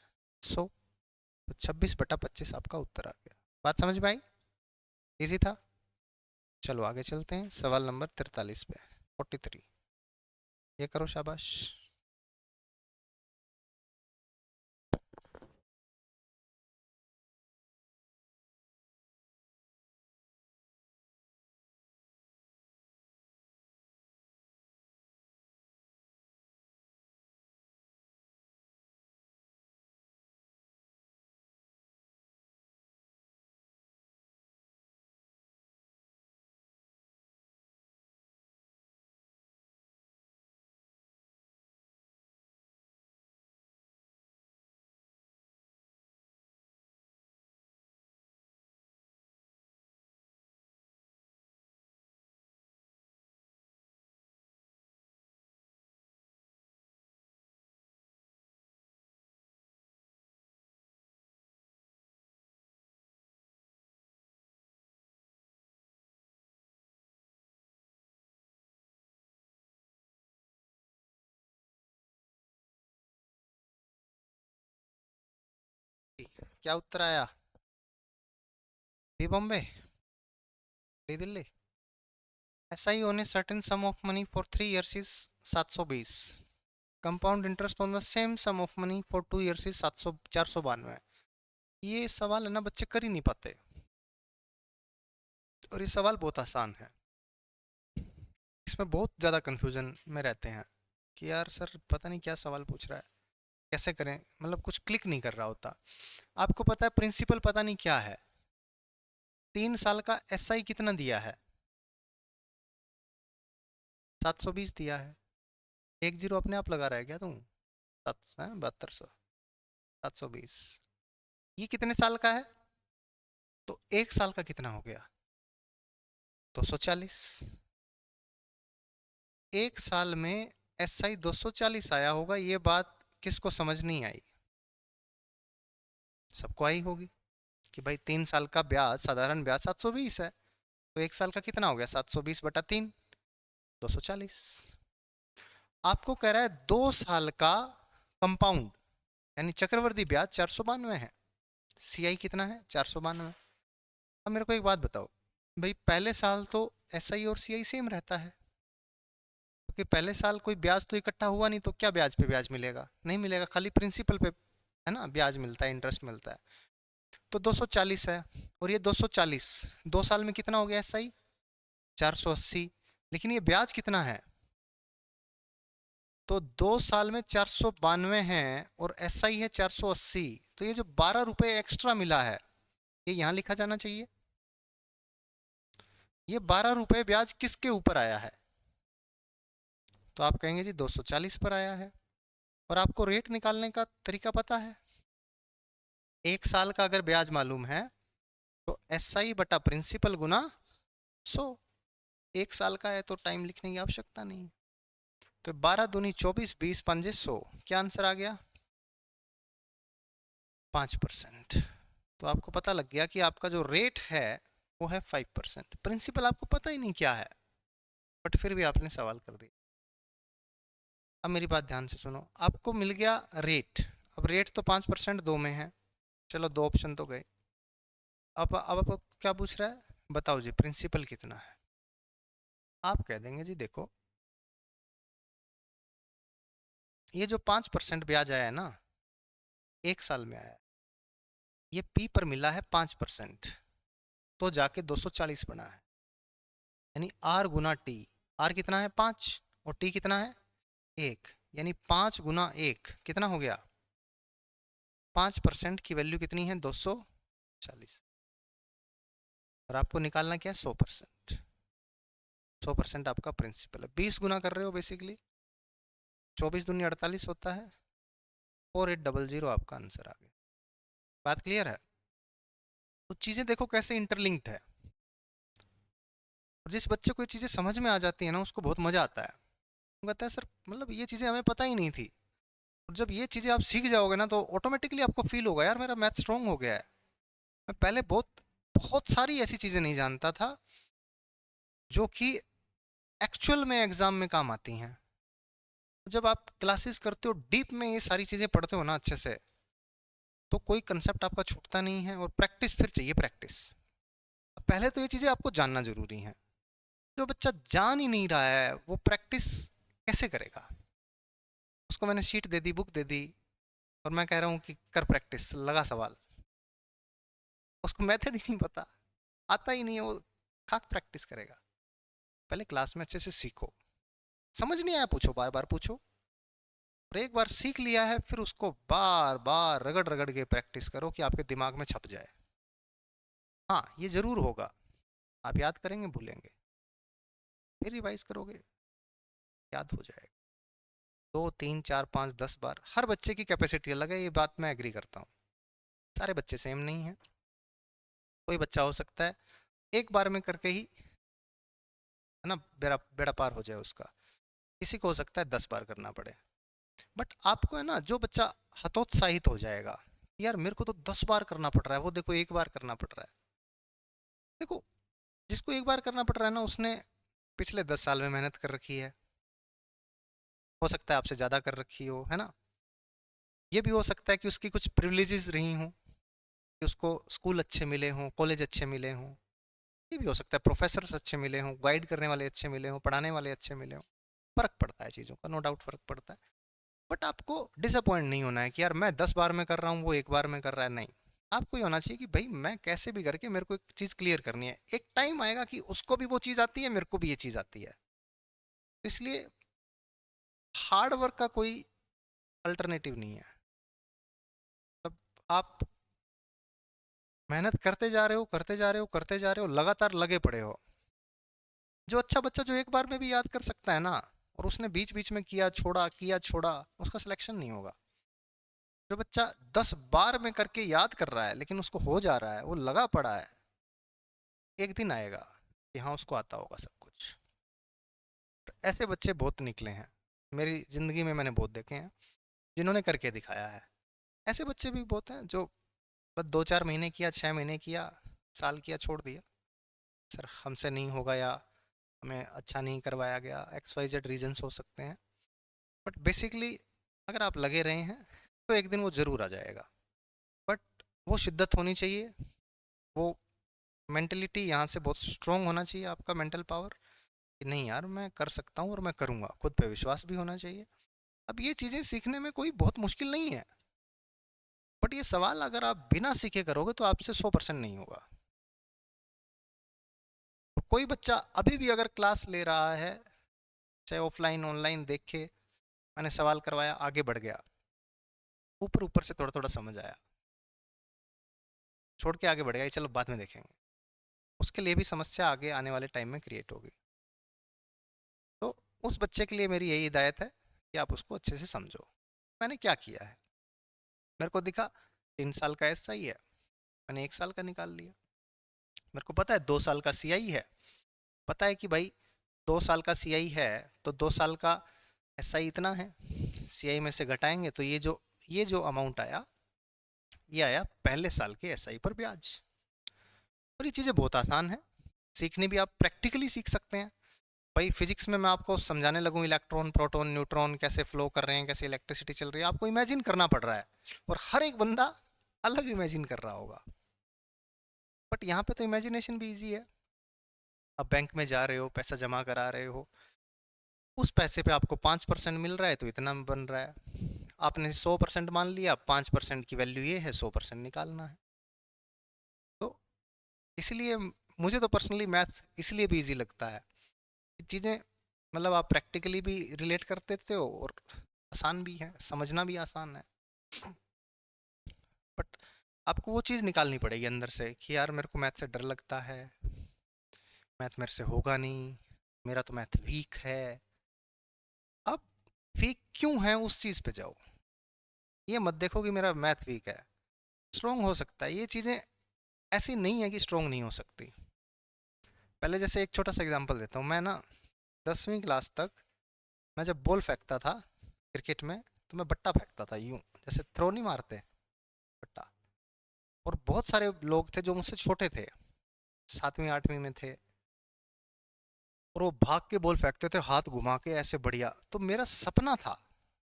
100। तो 26/25 आपका उत्तर आ गया। बात समझ में आई, इजी था। चलो आगे चलते हैं सवाल नंबर 43 पे, 43, ये करो शाबाश। क्या उत्तर आया, B Bombay, D Delhi. SI on a certain sum of money for 3 years is 720, compound interest on the same sum of money for 2 years is 700 492। ये सवाल है ना बच्चे कर ही नहीं पाते, और ये सवाल बहुत आसान है, इसमें बहुत ज़्यादा कन्फ्यूजन में रहते हैं कि यार सर पता नहीं क्या सवाल पूछ रहा है, कैसे करें, मतलब कुछ क्लिक नहीं कर रहा होता। आपको पता है प्रिंसिपल पता नहीं क्या है, 3 साल का SI कितना दिया है, 720 दिया है, एक जीरो अपने आप लगा रहा है क्या तुम, 7200, 720, ये कितने साल का है, तो 1 साल का कितना हो गया, 240। 1 साल में SI 240 आया होगा, ये बात किसको समझ नहीं आई, सबको आई होगी कि भाई 3 साल का ब्याज, साधारण ब्याज 720 है, तो 1 साल का कितना हो गया, 720/3, 240। आपको कह रहा है 2 साल का कंपाउंड यानी चक्रवर्ती ब्याज 492 है, CI कितना है, 492। अब मेरे को एक बात बताओ भाई, पहले साल तो SI और CI सेम रहता है, क्योंकि पहले साल कोई ब्याज तो इकट्ठा हुआ नहीं, तो क्या ब्याज पे ब्याज मिलेगा, नहीं मिलेगा, खाली प्रिंसिपल पे है ना ब्याज मिलता है, इंटरेस्ट मिलता है। तो 240 है, और ये 240 2 साल में कितना हो गया SI, 480, लेकिन ये ब्याज कितना है, तो 2 साल में 492 है और SI है 480, तो ये जो 12 रुपए एक्स्ट्रा मिला है ये यहाँ लिखा जाना चाहिए। ये 12 रुपए ब्याज किसके ऊपर आया है, तो आप कहेंगे जी 240 पर आया है। और आपको रेट निकालने का तरीका पता है, 1 साल का अगर ब्याज मालूम है तो SI बटा प्रिंसिपल गुना 100, 1 साल का है तो टाइम लिखने की आवश्यकता नहीं। तो 12 दूनी 24, 20 पंजे 100, क्या आंसर आ गया, 5%। तो आपको पता लग गया कि आपका जो रेट है वो है 5%, प्रिंसिपल आपको पता ही नहीं क्या है, बट फिर भी आपने सवाल कर दिया। अब मेरी बात ध्यान से सुनो, आपको मिल गया रेट, अब रेट तो 5% दो में है, चलो 2 ऑप्शन तो गए, अब आपको क्या पूछ रहा है, बताओ जी प्रिंसिपल कितना है। आप कह देंगे जी देखो, ये जो 5% ब्याज आया है ना, 1 साल में आया, ये पी पर मिला है 5%, तो जाके 240 बना है। यानी आर गुना टी, आर कितना है 5 और टी कितना है 1, यानी 5 गुना 1 कितना हो गया, 5% की वैल्यू कितनी है 240। और आपको निकालना क्या है 100%। 100% आपका प्रिंसिपल है, 20 गुना कर रहे हो बेसिकली, 24 दूनी 48 होता है, 4800 आपका आंसर आ गया। बात क्लियर है। तो चीज़ें देखो कैसे इंटरलिंक्ड है, और जिस बच्चे को ये चीज़ें समझ में आ जाती है ना, उसको बहुत मज़ा आता है। वो कहता है सर मतलब ये चीज़ें हमें पता ही नहीं थी। और जब ये चीज़ें आप सीख जाओगे ना, तो ऑटोमेटिकली आपको फील होगा यार मेरा मैथ स्ट्रांग हो गया है। मैं पहले बहुत बहुत सारी ऐसी चीज़ें नहीं जानता था जो कि एक्चुअल में एग्जाम में काम आती हैं। जब आप क्लासेस करते हो, डीप में ये सारी चीज़ें पढ़ते हो ना अच्छे से, तो कोई कंसेप्ट आपका छूटता नहीं है। और प्रैक्टिस फिर चाहिए, प्रैक्टिस। पहले तो ये चीज़ें आपको जानना जरूरी है। जो बच्चा जान ही नहीं रहा है वो प्रैक्टिस कैसे करेगा। उसको मैंने शीट दे दी, बुक दे दी, और मैं कह रहा हूँ कि कर प्रैक्टिस, लगा सवाल, उसको मेथड ही नहीं पता, आता ही नहीं है वो, खाक प्रैक्टिस करेगा। पहले क्लास में अच्छे से सीखो, समझ नहीं आया पूछो, बार बार पूछो, और एक बार सीख लिया है फिर उसको बार बार रगड़ रगड़ के प्रैक्टिस करो कि आपके दिमाग में छप जाए। हाँ ये जरूर होगा, आप याद करेंगे भूलेंगे, फिर रिवाइज करोगे याद हो जाएगा। 2 3 4 5 10 बार, हर बच्चे की कैपेसिटी अलग है, ये बात मैं एग्री करता हूँ। सारे बच्चे सेम नहीं है। कोई बच्चा हो सकता है एक बार में करके ही, है ना, बेड़ा बेड़ा पार हो जाए उसका। किसी को हो सकता है 10 बार करना पड़े। बट आपको है ना, जो बच्चा हतोत्साहित हो जाएगा, यार मेरे को तो 10 बार करना पड़ रहा है, वो देखो एक बार करना पड़ रहा है। देखो, जिसको एक बार करना पड़ रहा है ना, उसने पिछले 10 साल में मेहनत कर रखी है। हो सकता है आपसे ज़्यादा कर रखी हो, है ना। ये भी हो सकता है कि उसकी कुछ प्रिविलेजेस रही हों, कि उसको स्कूल अच्छे मिले हों, कॉलेज अच्छे मिले हों। ये भी हो सकता है प्रोफेसर्स अच्छे मिले हों, गाइड करने वाले अच्छे मिले हों, पढ़ाने वाले अच्छे मिले हों। फ़र्क पड़ता है चीज़ों का, नो डाउट फ़र्क पड़ता है। बट आपको डिसअपॉइंट नहीं होना है कि यार मैं 10 बार में कर रहा हूँ, वो एक बार में कर रहा है, नहीं। आपको ये होना चाहिए कि भाई मैं कैसे भी करके मेरे को एक चीज़ क्लियर करनी है। एक टाइम आएगा कि उसको भी वो चीज़ आती है, मेरे को भी ये चीज़ आती है। तो इसलिए हार्ड वर्क का कोई अल्टरनेटिव नहीं है। मतलब आप मेहनत करते जा रहे हो, करते जा रहे हो, करते जा रहे हो, लगातार लगे पड़े हो। जो अच्छा बच्चा जो एक बार में भी याद कर सकता है ना, और उसने बीच बीच में किया छोड़ा, उसका सिलेक्शन नहीं होगा। जो बच्चा 10 बार में करके याद कर रहा है लेकिन उसको हो जा रहा है, वो लगा पड़ा है, एक दिन आएगा कि हाँ उसको आता होगा सब कुछ। ऐसे बच्चे बहुत निकले हैं मेरी ज़िंदगी में, मैंने बहुत देखे हैं जिन्होंने करके दिखाया है। ऐसे बच्चे भी बहुत हैं जो बस 2 4 महीने किया, 6 महीने किया, साल किया, छोड़ दिया। सर हमसे नहीं होगा, या हमें अच्छा नहीं करवाया गया, XYZ रीजंस हो सकते हैं। बट बेसिकली अगर आप लगे रहे हैं तो एक दिन वो ज़रूर आ जाएगा। बट वो शिद्दत होनी चाहिए, वो मेंटलिटी यहाँ से बहुत स्ट्रॉन्ग होना चाहिए, आपका मेंटल पावर कि नहीं यार मैं कर सकता हूँ और मैं करूँगा। खुद पे विश्वास भी होना चाहिए। अब ये चीज़ें सीखने में कोई बहुत मुश्किल नहीं है, बट ये सवाल अगर आप बिना सीखे करोगे तो आपसे 100% नहीं होगा। तो कोई बच्चा अभी भी अगर क्लास ले रहा है, चाहे ऑफलाइन ऑनलाइन देख के, मैंने सवाल करवाया, आगे बढ़ गया, ऊपर ऊपर से थोड़ा थोड़ा समझ आया, छोड़ के आगे बढ़ गया, चलो बाद में देखेंगे, उसके लिए भी समस्या आगे आने वाले टाइम में क्रिएट होगी। तो उस बच्चे के लिए मेरी यही हिदायत है कि आप उसको अच्छे से समझो। मैंने क्या किया है, मेरे को दिखा 3 साल का एस आई है, मैंने 1 साल का निकाल लिया। मेरे को पता है 2 साल का सी आई है, पता है कि भाई 2 साल का सी आई है तो 2 साल का एस आई इतना है, सी आई में से घटाएंगे तो ये जो अमाउंट आया, ये आया पहले साल के एस आई पर ब्याज। और ये चीज़ें बहुत आसान है सीखनी भी, आप प्रैक्टिकली सीख सकते हैं। भाई फिजिक्स में मैं आपको समझाने लगूँ इलेक्ट्रॉन प्रोटॉन न्यूट्रॉन कैसे फ्लो कर रहे हैं, कैसे इलेक्ट्रिसिटी चल रही है, आपको इमेजिन करना पड़ रहा है, और हर एक बंदा अलग इमेजिन कर रहा होगा। बट यहाँ पे तो इमेजिनेशन भी ईजी है। आप बैंक में जा रहे हो, पैसा जमा करा रहे हो, उस पैसे पे आपको 5% मिल रहा है तो इतना बन रहा है। आपने 100% मान लिया, 5% की वैल्यू ये है, 100% निकालना है। तो इसलिए मुझे तो पर्सनली मैथ इसलिए भी इजी लगता है कि चीज़ें मतलब आप प्रैक्टिकली भी रिलेट कर देते हो और आसान भी है, समझना भी आसान है। बट आपको वो चीज़ निकालनी पड़ेगी अंदर से कि यार मेरे को मैथ से डर लगता है, मैथ मेरे से होगा नहीं, मेरा तो मैथ वीक है। अब वीक क्यों है उस चीज़ पे जाओ, ये मत देखो कि मेरा मैथ वीक है। स्ट्रोंग हो सकता है, ये चीज़ें ऐसी नहीं है कि स्ट्रोंग नहीं हो सकती। पहले जैसे एक छोटा सा एग्जांपल देता हूँ। मैं ना 10वीं क्लास तक मैं जब बॉल फेंकता था क्रिकेट में, तो मैं बट्टा फेंकता था यूं, जैसे थ्रो नहीं मारते, बट्टा। और बहुत सारे लोग थे जो मुझसे छोटे थे, 7वीं 8वीं में थे, और वो भाग के बॉल फेंकते थे हाथ घुमा के ऐसे बढ़िया। तो मेरा सपना था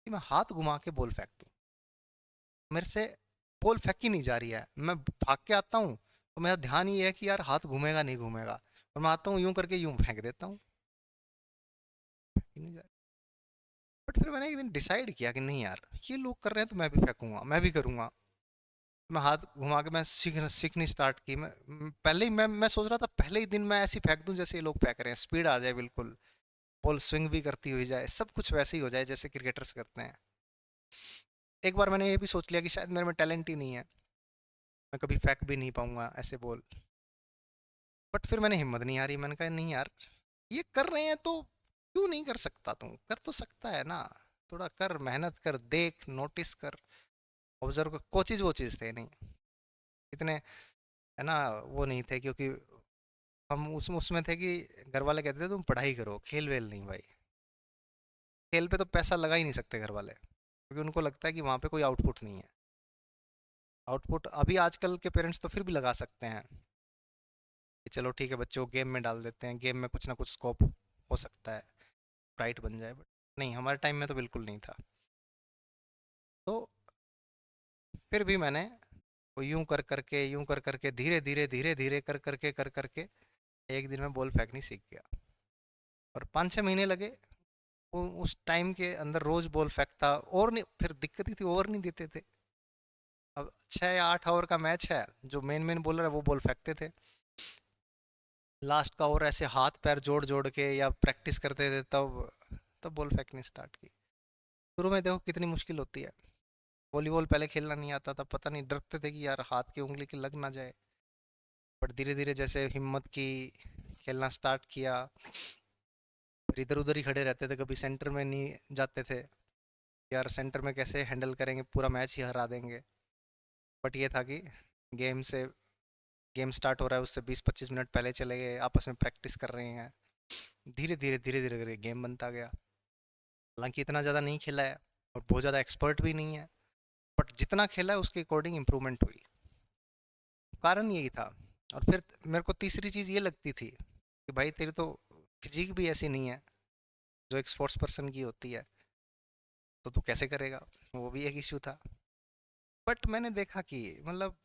कि मैं हाथ घुमा के बॉल फेंक दूं। मेरे से बॉल फेंकी नहीं जा रही है, मैं भाग के आता हूँ तो मेरा ध्यान ये है कि यार हाथ घूमेगा नहीं घूमेगा, और मैं आता हूँ यूं करके यूं फेंक देता हूँ, नहीं जा रही। बट फिर मैंने एक दिन डिसाइड किया कि नहीं यार, ये लोग कर रहे हैं तो मैं भी फेंकूंगा, मैं भी करूंगा। मैं हाथ घुमा के मैं सीखनी स्टार्ट की। पहले ही मैं सोच रहा था पहले ही दिन मैं ऐसी फेंक दूं जैसे ये लोग फेंक रहे हैं, स्पीड आ जाए बिल्कुल, बॉल स्विंग भी करती हुई जाए, सब कुछ वैसे ही हो जाए जैसे क्रिकेटर्स करते हैं। एक बार मैंने ये भी सोच लिया कि शायद मेरे में टैलेंट ही नहीं है, मैं कभी फेंक भी नहीं पाऊंगा ऐसे बॉल। बट फिर मैंने हिम्मत नहीं हारी, मैंने कहा नहीं यार, ये कर रहे हैं तो क्यों नहीं कर सकता, तू कर तो सकता है ना, थोड़ा कर, मेहनत कर, देख, नोटिस कर, ऑब्जर्व कर। कोचिज वो चीज़ थे नहीं इतने, है ना, वो नहीं थे, क्योंकि हम उसमें उसमें थे कि घर वाले कहते थे तुम पढ़ाई करो, खेल वेल नहीं भाई। खेल पे तो पैसा लगा ही नहीं सकते घर वाले, क्योंकि उनको लगता है कि वहाँ पे कोई आउटपुट नहीं है। आउटपुट अभी आजकल के पेरेंट्स तो फिर भी लगा सकते हैं कि चलो ठीक है बच्चों को गेम में डाल देते हैं, गेम में कुछ ना कुछ स्कोप हो सकता है, ब्राइट बन जाए। बट नहीं, हमारे टाइम में तो बिल्कुल नहीं था। तो फिर भी मैंने वो यूं कर करके धीरे धीरे कर करके एक दिन में बॉल फेंकनी सीख गया। और 5-6 महीने लगे उस टाइम के अंदर, रोज बॉल फेंकता। और नहीं, फिर दिक्कत ही थी, ओवर नहीं देते थे। अब 6 या 8 ओवर का मैच है, जो मेन मेन बॉलर है वो बॉल फेंकते थे, लास्ट का ओवर ऐसे हाथ पैर जोड़ जोड़ के या प्रैक्टिस करते थे, तब बॉल फेंकनी स्टार्ट की। शुरू में देखो कितनी मुश्किल होती है। वॉलीबॉल पहले खेलना नहीं आता था, पता नहीं, डरते थे कि यार हाथ की उंगली की लग ना जाए। बट धीरे धीरे जैसे हिम्मत की, खेलना स्टार्ट किया, फिर इधर उधर ही खड़े रहते थे, कभी सेंटर में नहीं जाते थे, यार सेंटर में कैसे हैंडल करेंगे, पूरा मैच ही हरा देंगे। बट ये था कि गेम से गेम स्टार्ट हो रहा है उससे 20-25 मिनट पहले चले गए, आपस में प्रैक्टिस कर रहे हैं, धीरे धीरे करके गेम बनता गया। हालांकि इतना ज़्यादा नहीं खेला है और बहुत ज़्यादा एक्सपर्ट भी नहीं है, बट जितना खेला है उसके अकॉर्डिंग इम्प्रूवमेंट हुई। कारण यही था। और फिर मेरे को तीसरी चीज़ ये लगती थी कि भाई तेरी तो फिजिक भी ऐसी नहीं है जो एक स्पोर्ट्स पर्सन की होती है, तो तू कैसे करेगा, वो भी एक इश्यू था। बट मैंने देखा कि मतलब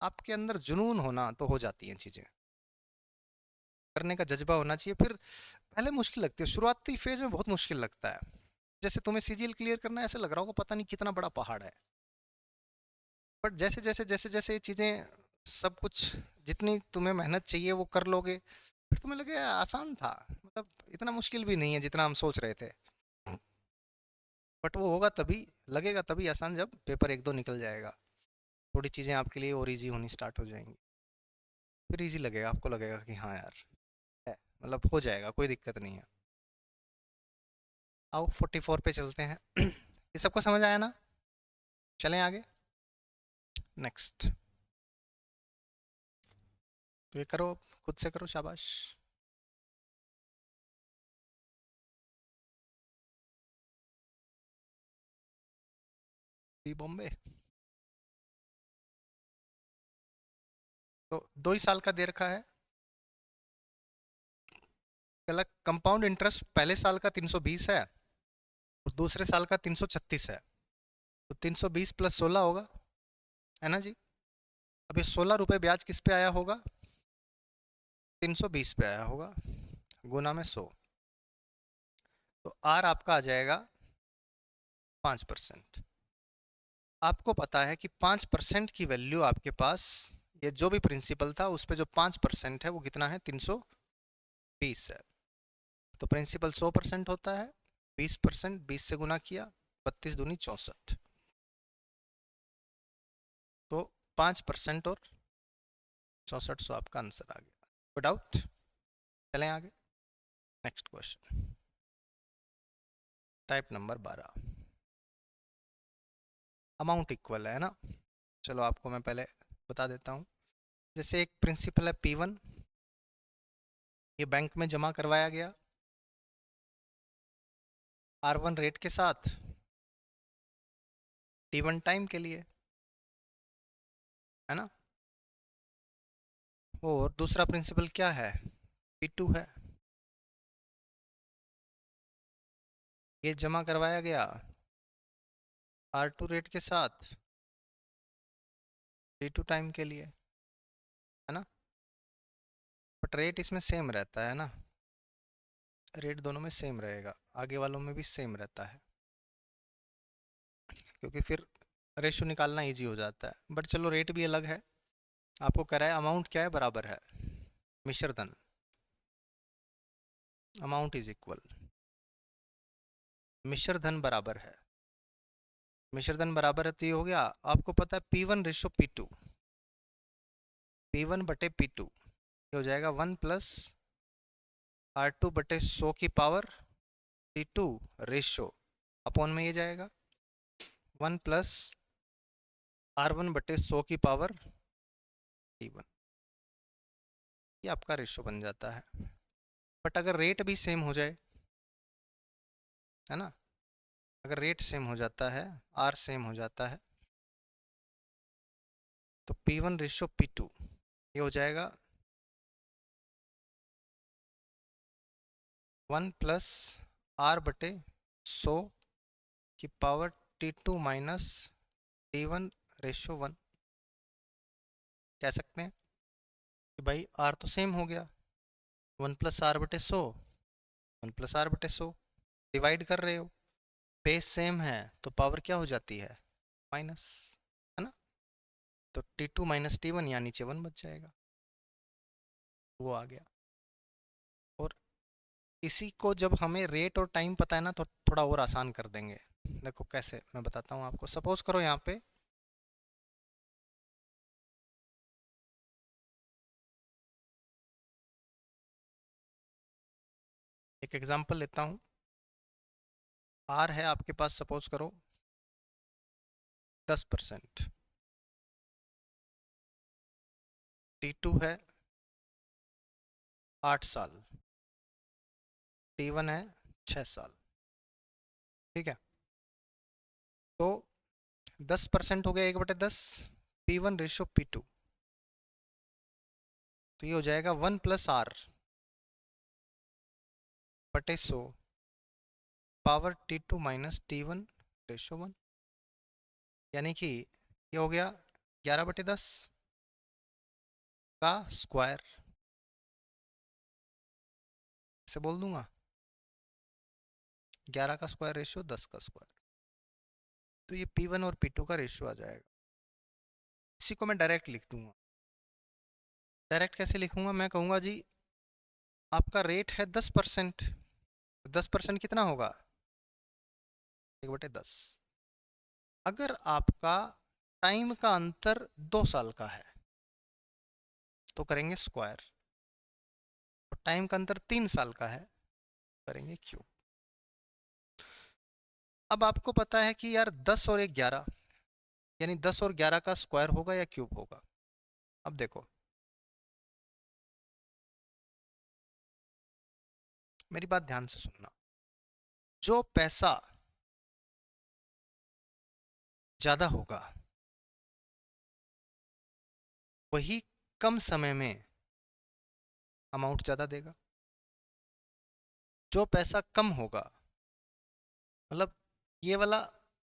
आपके अंदर जुनून होना तो हो जाती हैं चीज़ें, करने का जज्बा होना चाहिए। फिर पहले मुश्किल लगती है, शुरुआती फेज में बहुत मुश्किल लगता है। जैसे तुम्हें सीजीएल क्लियर करना है, ऐसे लग रहा होगा पता नहीं कितना बड़ा पहाड़ है। बट जैसे जैसे ये चीज़ें, सब कुछ, जितनी तुम्हें मेहनत चाहिए वो कर लोगे, फिर तुम्हें लगे आसान था, मतलब इतना मुश्किल भी नहीं है जितना हम सोच रहे थे। बट वो होगा तभी, लगेगा तभी आसान जब पेपर एक दो निकल जाएगा, थोड़ी चीज़ें आपके लिए और ईजी होनी स्टार्ट हो जाएंगी, फिर ईजी लगेगा, आपको लगेगा कि हाँ यार है, मतलब हो जाएगा, कोई दिक्कत नहीं है। आओ 44 पे चलते हैं। ये सबको समझ आया ना? चलें आगे, नेक्स्ट। तो ये करो, खुद से करो, शाबाश। बी बॉम्बे। तो 2 ही साल का दे रखा है। अलग कंपाउंड इंटरेस्ट पहले साल का 320 है और दूसरे साल का 336 है, तो 320 + 16 होगा, है ना जी? अभी 16 रुपये ब्याज किस पे आया होगा? 320 पे आया होगा, गुना में 100, तो आर आपका आ जाएगा 5%। आपको पता है कि 5% की वैल्यू आपके पास, ये जो भी प्रिंसिपल था उस पे जो 5% है वो कितना है? 320 है। तो प्रिंसिपल 100% होता है, 20%, 20 से गुना किया, 32 दूनी 64, तो 5% और 6400 आपका आंसर आ गया। कोई डाउट? चलें आगे, next question, type number 12। Amount equal है ना? चलो आपको मैं पहले बता देता हूँ। जैसे एक प्रिंसिपल है P1, ये बैंक में जमा करवाया गया R1 रेट के साथ T1 टाइम के लिए, है ना? और दूसरा प्रिंसिपल क्या है? P2 है, ये जमा करवाया गया R2 रेट के साथ T2 टाइम के लिए, है ना? बट रेट इसमें सेम रहता है ना, रेट दोनों में सेम रहेगा, आगे वालों में भी सेम रहता है, क्योंकि फिर रेशो निकालना इजी हो जाता है। बट चलो रेट भी अलग है। आपको कह रहा है अमाउंट क्या है? बराबर है मिश्रधन, अमाउंट इज इक्वल, मिश्रधन बराबर है, मिश्रधन बराबर है, तो ये हो गया। आपको पता है P1 रेशो P2, P1 बटे P2, ये हो जाएगा 1 प्लस R2 बटे 100 की पावर T2 रेशो, अपॉन में ये जाएगा 1 प्लस R1 बटे 100 की पावर T1, ये आपका रेशो बन जाता है। बट अगर रेट भी सेम हो जाए, है ना, अगर रेट सेम हो जाता है, R सेम हो जाता है, तो P1 रेशो P2 ये हो जाएगा 1 प्लस R बटे 100 की power T2 minus T1 ratio 1। कह सकते हैं कि भाई R तो सेम हो गया, 1 प्लस R बटे 100, 1 प्लस R बटे 100, डिवाइड कर रहे हो, बेस सेम है तो पावर क्या हो जाती है? माइनस, है ना? तो T2 माइनस T1 यहाँ नीचे 1 बच जाएगा, वो आ गया। और इसी को जब हमें रेट और टाइम पता है ना, तो थोड़ा और आसान कर देंगे। देखो कैसे, मैं बताता हूँ आपको। सपोज करो यहाँ पे एक एग्जांपल लेता हूँ। R है आपके पास, सपोज करो 10%, T2 है 8 साल, T1 है 6 साल, ठीक है? तो 10% हो गया 1/10, P1 रेशो P2, तो ये हो जाएगा 1 प्लस R बटे 100 power T2 minus T1 ratio 1, यानी कि ये हो गया 11/10 का स्क्वायर, से बोल दूंगा 11 का स्क्वायर रेशियो 10 का स्क्वायर, तो ये P1 और P2 का रेशियो आ जाएगा। इसी को मैं डायरेक्ट लिख दूंगा। डायरेक्ट कैसे लिखूंगा? मैं कहूँगा जी आपका रेट है 10%, 10% कितना होगा? 1/10। अगर आपका टाइम का अंतर 2 साल का है तो करेंगे स्क्वायर, और टाइम का अंतर 3 साल का है, करेंगे क्यूब। अब आपको पता है कि यार 10 और 1 11, यानी 10 और 11 का स्क्वायर होगा या क्यूब होगा? अब देखो मेरी बात ध्यान से सुनना, जो पैसा ज्यादा होगा वही कम समय में अमाउंट ज्यादा देगा। जो पैसा कम होगा, मतलब ये वाला,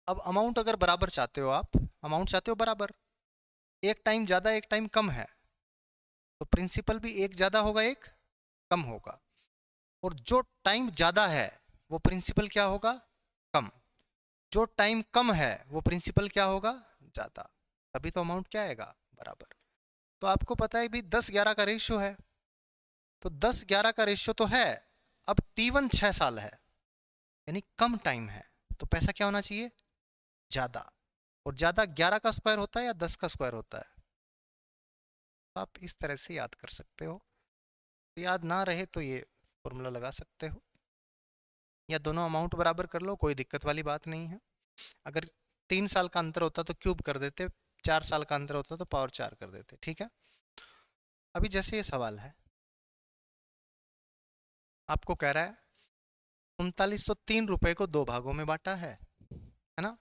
अब अमाउंट अगर बराबर चाहते हो आप, अमाउंट चाहते हो बराबर, एक टाइम ज़्यादा एक टाइम कम है, तो प्रिंसिपल भी एक ज़्यादा होगा एक कम होगा, और जो टाइम ज़्यादा है वो प्रिंसिपल क्या होगा, कम। जो टाइम कम है वो प्रिंसिपल क्या होगा, ज़्यादा। तभी तो अमाउंट क्या आएगा, बराबर। तो आपको पता है भी 10-11 का रेशियो है, तो 10-11 का रेशियो तो है। अब T1 6 साल है, यानी कम टाइम है, तो पैसा क्या होना चाहिए, ज़्यादा। और ज़्यादा 11 का स्क्वायर होता है या 10 का स्क्वायर होता है, तो आप इस तरह से याद कर सकते हो। याद ना रहे तो ये फॉर्मूला लगा सकते हो, या दोनों अमाउंट बराबर कर लो, कोई दिक्कत वाली बात नहीं है। अगर 3 साल का अंतर होता तो क्यूब कर देते, 4 साल का अंतर होता तो पावर 4 कर देते, ठीक है। अभी जैसे ये सवाल है, आपको कह रहा है 3903 रुपए को 2 भागों में बांटा है ना।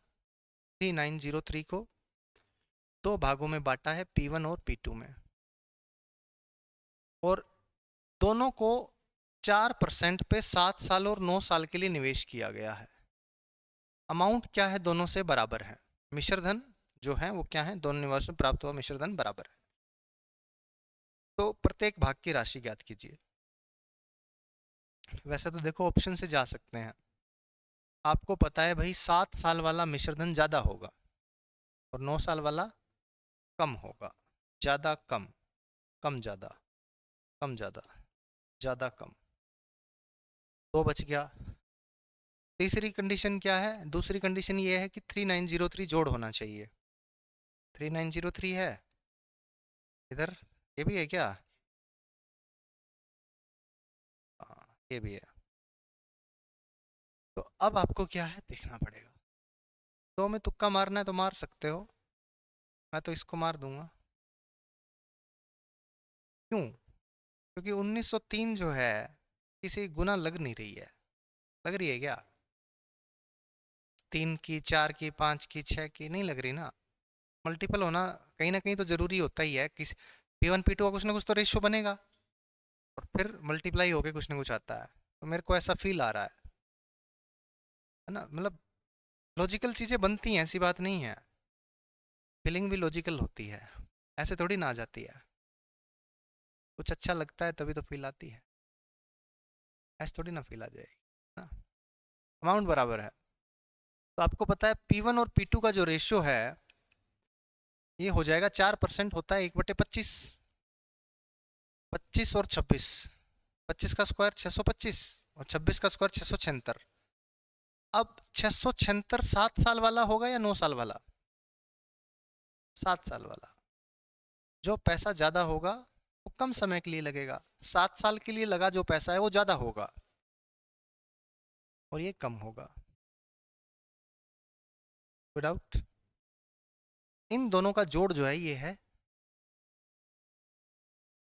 3903 को 2 भागों में बांटा है, P1 और P2 में, और दोनों को 4% पे 7 साल और 9 साल के लिए निवेश किया गया है। अमाउंट क्या है, दोनों से बराबर है। मिश्रधन जो है वो क्या है, दोनों निवेश में प्राप्त हुआ मिश्रधन बराबर है। तो प्रत्येक भाग की राशि ज्ञात कीजिए। वैसे तो देखो ऑप्शन से जा सकते हैं, आपको पता है भाई 7 साल वाला मिश्रधन ज्यादा होगा और 9 साल वाला कम होगा। ज्यादा कम, कम ज्यादा, कम ज्यादा, ज्यादा कम, तो बच गया। तीसरी कंडीशन क्या है, दूसरी कंडीशन ये है कि 3903 जोड़ होना चाहिए। 3903 है इधर, ये भी है क्या, हाँ ये भी है। तो अब आपको क्या है देखना पड़ेगा, तो में तुक्का मारना है तो मार सकते हो, मैं तो इसको मार दूंगा। क्यों, क्योंकि 1903 जो है किसी गुना लग नहीं रही है, लग रही है क्या, 3 की 4 की 5 की 6 की नहीं लग रही ना। मल्टीपल होना कहीं ना कहीं तो जरूरी होता ही है, किसी P1 P2 का कुछ ना कुछ तो रेशियो बनेगा, और फिर मल्टीप्लाई होके कुछ ना कुछ आता है। तो मेरे को ऐसा फील आ रहा है ना, मतलब लॉजिकल चीज़ें बनती हैं, ऐसी बात नहीं है, फीलिंग भी लॉजिकल होती है, ऐसे थोड़ी ना आ जाती है। कुछ अच्छा लगता है तभी तो फील आती है, ऐसे थोड़ी ना फील आ जाएगी ना। अमाउंट बराबर है, तो आपको पता है P1 और P2 का जो रेशियो है ये हो जाएगा 4% होता है 1/25, 25 और 26, 25 का स्क्वायर 625 और 26 का स्क्वायर 676। अब 676 7 साल वाला होगा या 9 साल वाला, 7 साल वाला। जो पैसा ज्यादा होगा वो कम समय के लिए लगेगा, 7 साल के लिए लगा जो पैसा है वो ज्यादा होगा और ये कम होगा। कोई डाउट, इन दोनों का जोड़ जो है ये है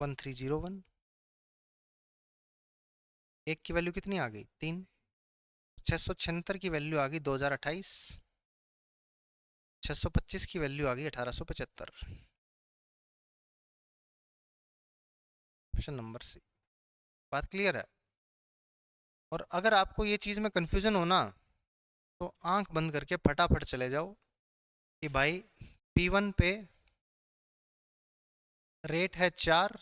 1301। एक की वैल्यू कितनी आ गई 3, 676 की वैल्यू आ गई 2028, 625 की वैल्यू आ गई 1875। Option number C. बात क्लियर है। और अगर आपको ये चीज़ में कंफ्यूजन हो ना, तो आंख बंद करके फटाफट चले जाओ कि भाई P1 पे रेट है 4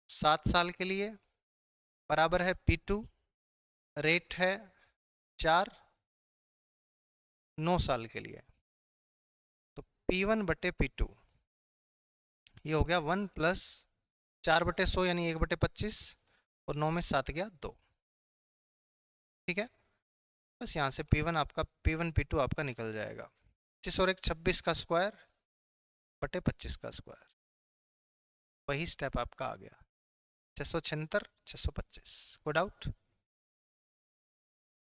7 साल के लिए, बराबर है P2 रेट है 4 9 साल के लिए। तो P1/P2 ये हो गया 1 प्लस 4/100 यानी 1/25, और 9 में 7 गया 2, ठीक है। बस यहाँ से P1 P2 आपका निकल जाएगा, 25 और 1 26 का स्क्वायर बटे 25 का स्क्वायर, वही स्टेप आपका आ गया 676 625। कोई डाउट,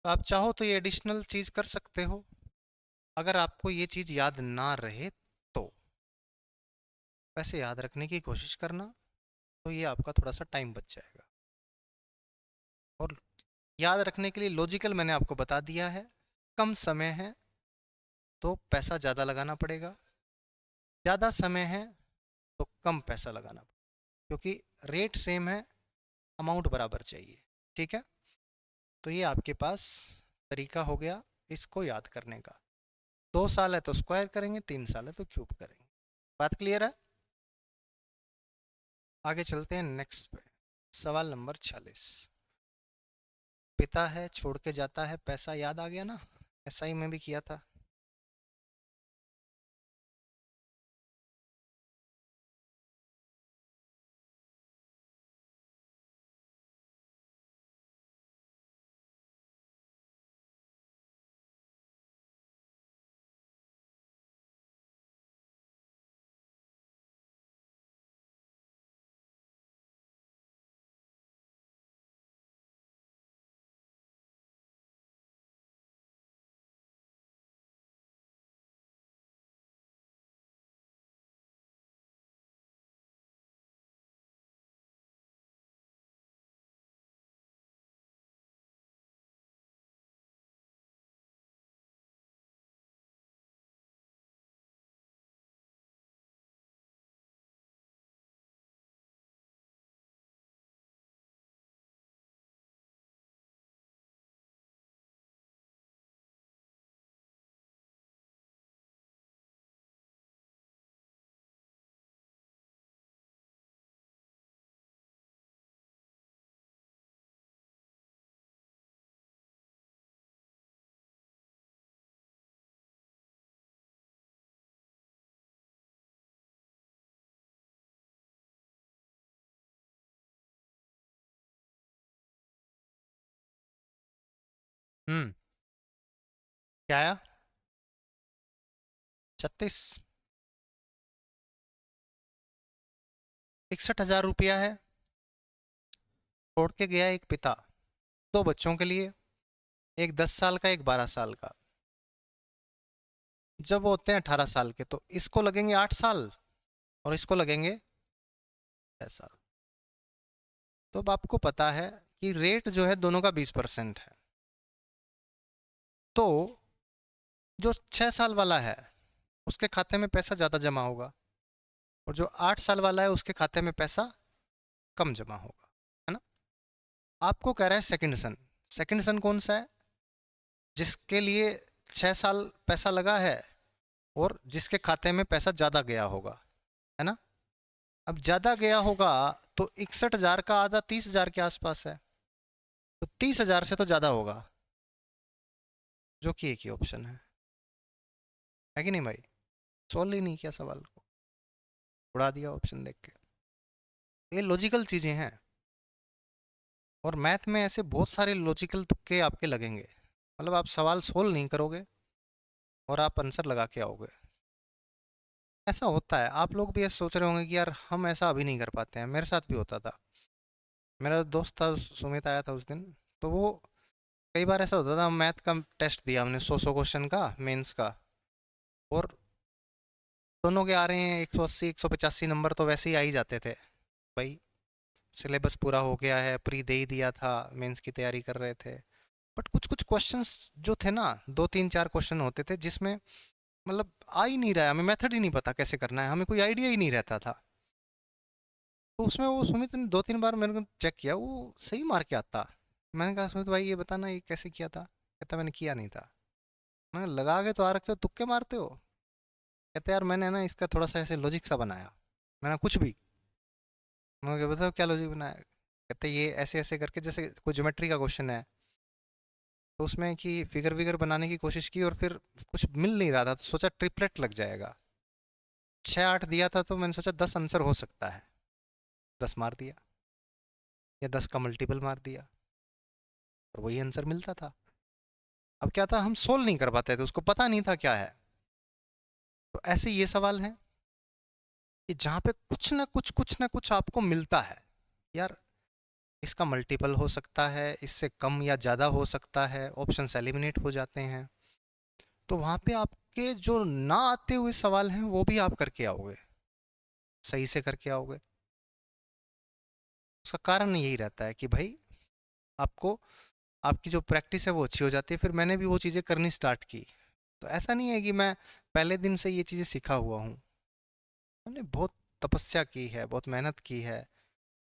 तो आप चाहो तो ये एडिशनल चीज़ कर सकते हो। अगर आपको ये चीज़ याद ना रहे तो वैसे याद रखने की कोशिश करना, तो ये आपका थोड़ा सा टाइम बच जाएगा। और याद रखने के लिए लॉजिकल मैंने आपको बता दिया है, कम समय है तो पैसा ज़्यादा लगाना पड़ेगा, ज़्यादा समय है तो कम पैसा लगाना पड़ेगा, क्योंकि रेट सेम है, अमाउंट बराबर चाहिए, ठीक है। तो ये आपके पास तरीका हो गया इसको याद करने का। 2 साल है तो स्क्वायर करेंगे, 3 साल है तो क्यूब करेंगे। बात क्लियर है। आगे चलते हैं नेक्स्ट पे। सवाल नंबर 46। पिता है, छोड़ के जाता है, पैसा याद आ गया ना, ऐसा ही मैं भी किया था। क्या आया? 36। 61,000 रुपया है, छोड़ के गया एक पिता, दो बच्चों के लिए, एक 10 साल का, एक 12 साल का। जब वो होते हैं 18 साल के तो इसको लगेंगे 8 साल और इसको लगेंगे 6 साल। तो अब आपको पता है कि रेट जो है दोनों का 20% है। तो जो 6 साल वाला है उसके खाते में पैसा ज़्यादा जमा होगा और जो 8 साल वाला है उसके खाते में पैसा कम जमा होगा, है ना। आपको कह रहा है सेकंड सन। सेकंड सन कौन सा है? जिसके लिए 6 साल पैसा लगा है और जिसके खाते में पैसा ज़्यादा गया होगा, है ना। अब ज़्यादा गया होगा तो 61,000 का आधा 30,000 के आसपास है, तो 30,000 से तो ज़्यादा होगा, जो कि एक ही ऑप्शन है कि नहीं भाई? सॉल्व ही नहीं किया सवाल को, उड़ा दिया ऑप्शन देख के। ये लॉजिकल चीज़ें हैं और मैथ में ऐसे बहुत सारे लॉजिकल तुक्के आपके लगेंगे, मतलब आप सवाल सोल्व नहीं करोगे और आप आंसर लगा के आओगे। ऐसा होता है, आप लोग भी ऐसे सोच रहे होंगे कि यार हम ऐसा अभी नहीं कर पाते हैं, मेरे साथ भी होता था। मेरा दोस्त था सुमित, आया था उस दिन, तो वो कई बार ऐसा होता था, मैथ का टेस्ट दिया हमने 100 क्वेश्चन का मेंस का, और दोनों के आ रहे हैं 180 185 नंबर, तो वैसे ही आ ही जाते थे भाई। सिलेबस पूरा हो गया है, प्री दे ही दिया था, मेंस की तैयारी कर रहे थे। बट कुछ कुछ क्वेश्चंस जो थे ना, 2 3 4 क्वेश्चन होते थे जिसमें मतलब आ ही नहीं रहा है, हमें मेथड ही नहीं पता कैसे करना है, हमें कोई आइडिया ही नहीं रहता था। तो उसमें वो सुमित ने 2 3 बार मेरे को चेक किया, वो सही मार के आता। मैंने कहा सुमित भाई ये बताना ये कैसे किया था? कहता मैंने किया नहीं था। मैंने कहा, लगा के तो आ रखे हो, तुक्के मारते हो? कहते यार मैंने ना इसका थोड़ा सा ऐसे लॉजिक सा बनाया। मैंने कहा, कुछ भी? मैंने कहा बताओ क्या लॉजिक बनाया? कहते ये ऐसे ऐसे करके, जैसे कोई ज्योमेट्री का क्वेश्चन है तो उसमें कि फिगर विगर बनाने की कोशिश की और फिर कुछ मिल नहीं रहा था, तो सोचा ट्रिपलेट लग जाएगा। 6 8 दिया था तो मैंने सोचा 10 आंसर हो सकता है, 10 मार दिया, या 10 का मल्टीपल मार दिया और वही आंसर मिलता था। अब क्या था, हम सोल्व नहीं कर पाते थे, उसको पता नहीं था क्या है। तो ऐसे ये सवाल है कि जहाँ पे कुछ ना कुछ आपको मिलता है, यार इसका मल्टीपल हो सकता है, इससे कम या ज़्यादा हो सकता है, ऑप्शंस एलिमिनेट हो जाते हैं, तो वहाँ पे आपके जो ना आते हुए सवाल हैं वो भी आप करके आओगे, सही से करके आओगे। उसका कारण यही रहता है कि भाई आपको, आपकी जो प्रैक्टिस है वो अच्छी हो जाती है। फिर मैंने भी वो चीज़ें करनी स्टार्ट की। तो ऐसा नहीं है कि मैं पहले दिन से ये चीज़ें सीखा हुआ हूँ, मैंने बहुत तपस्या की है, बहुत मेहनत की है,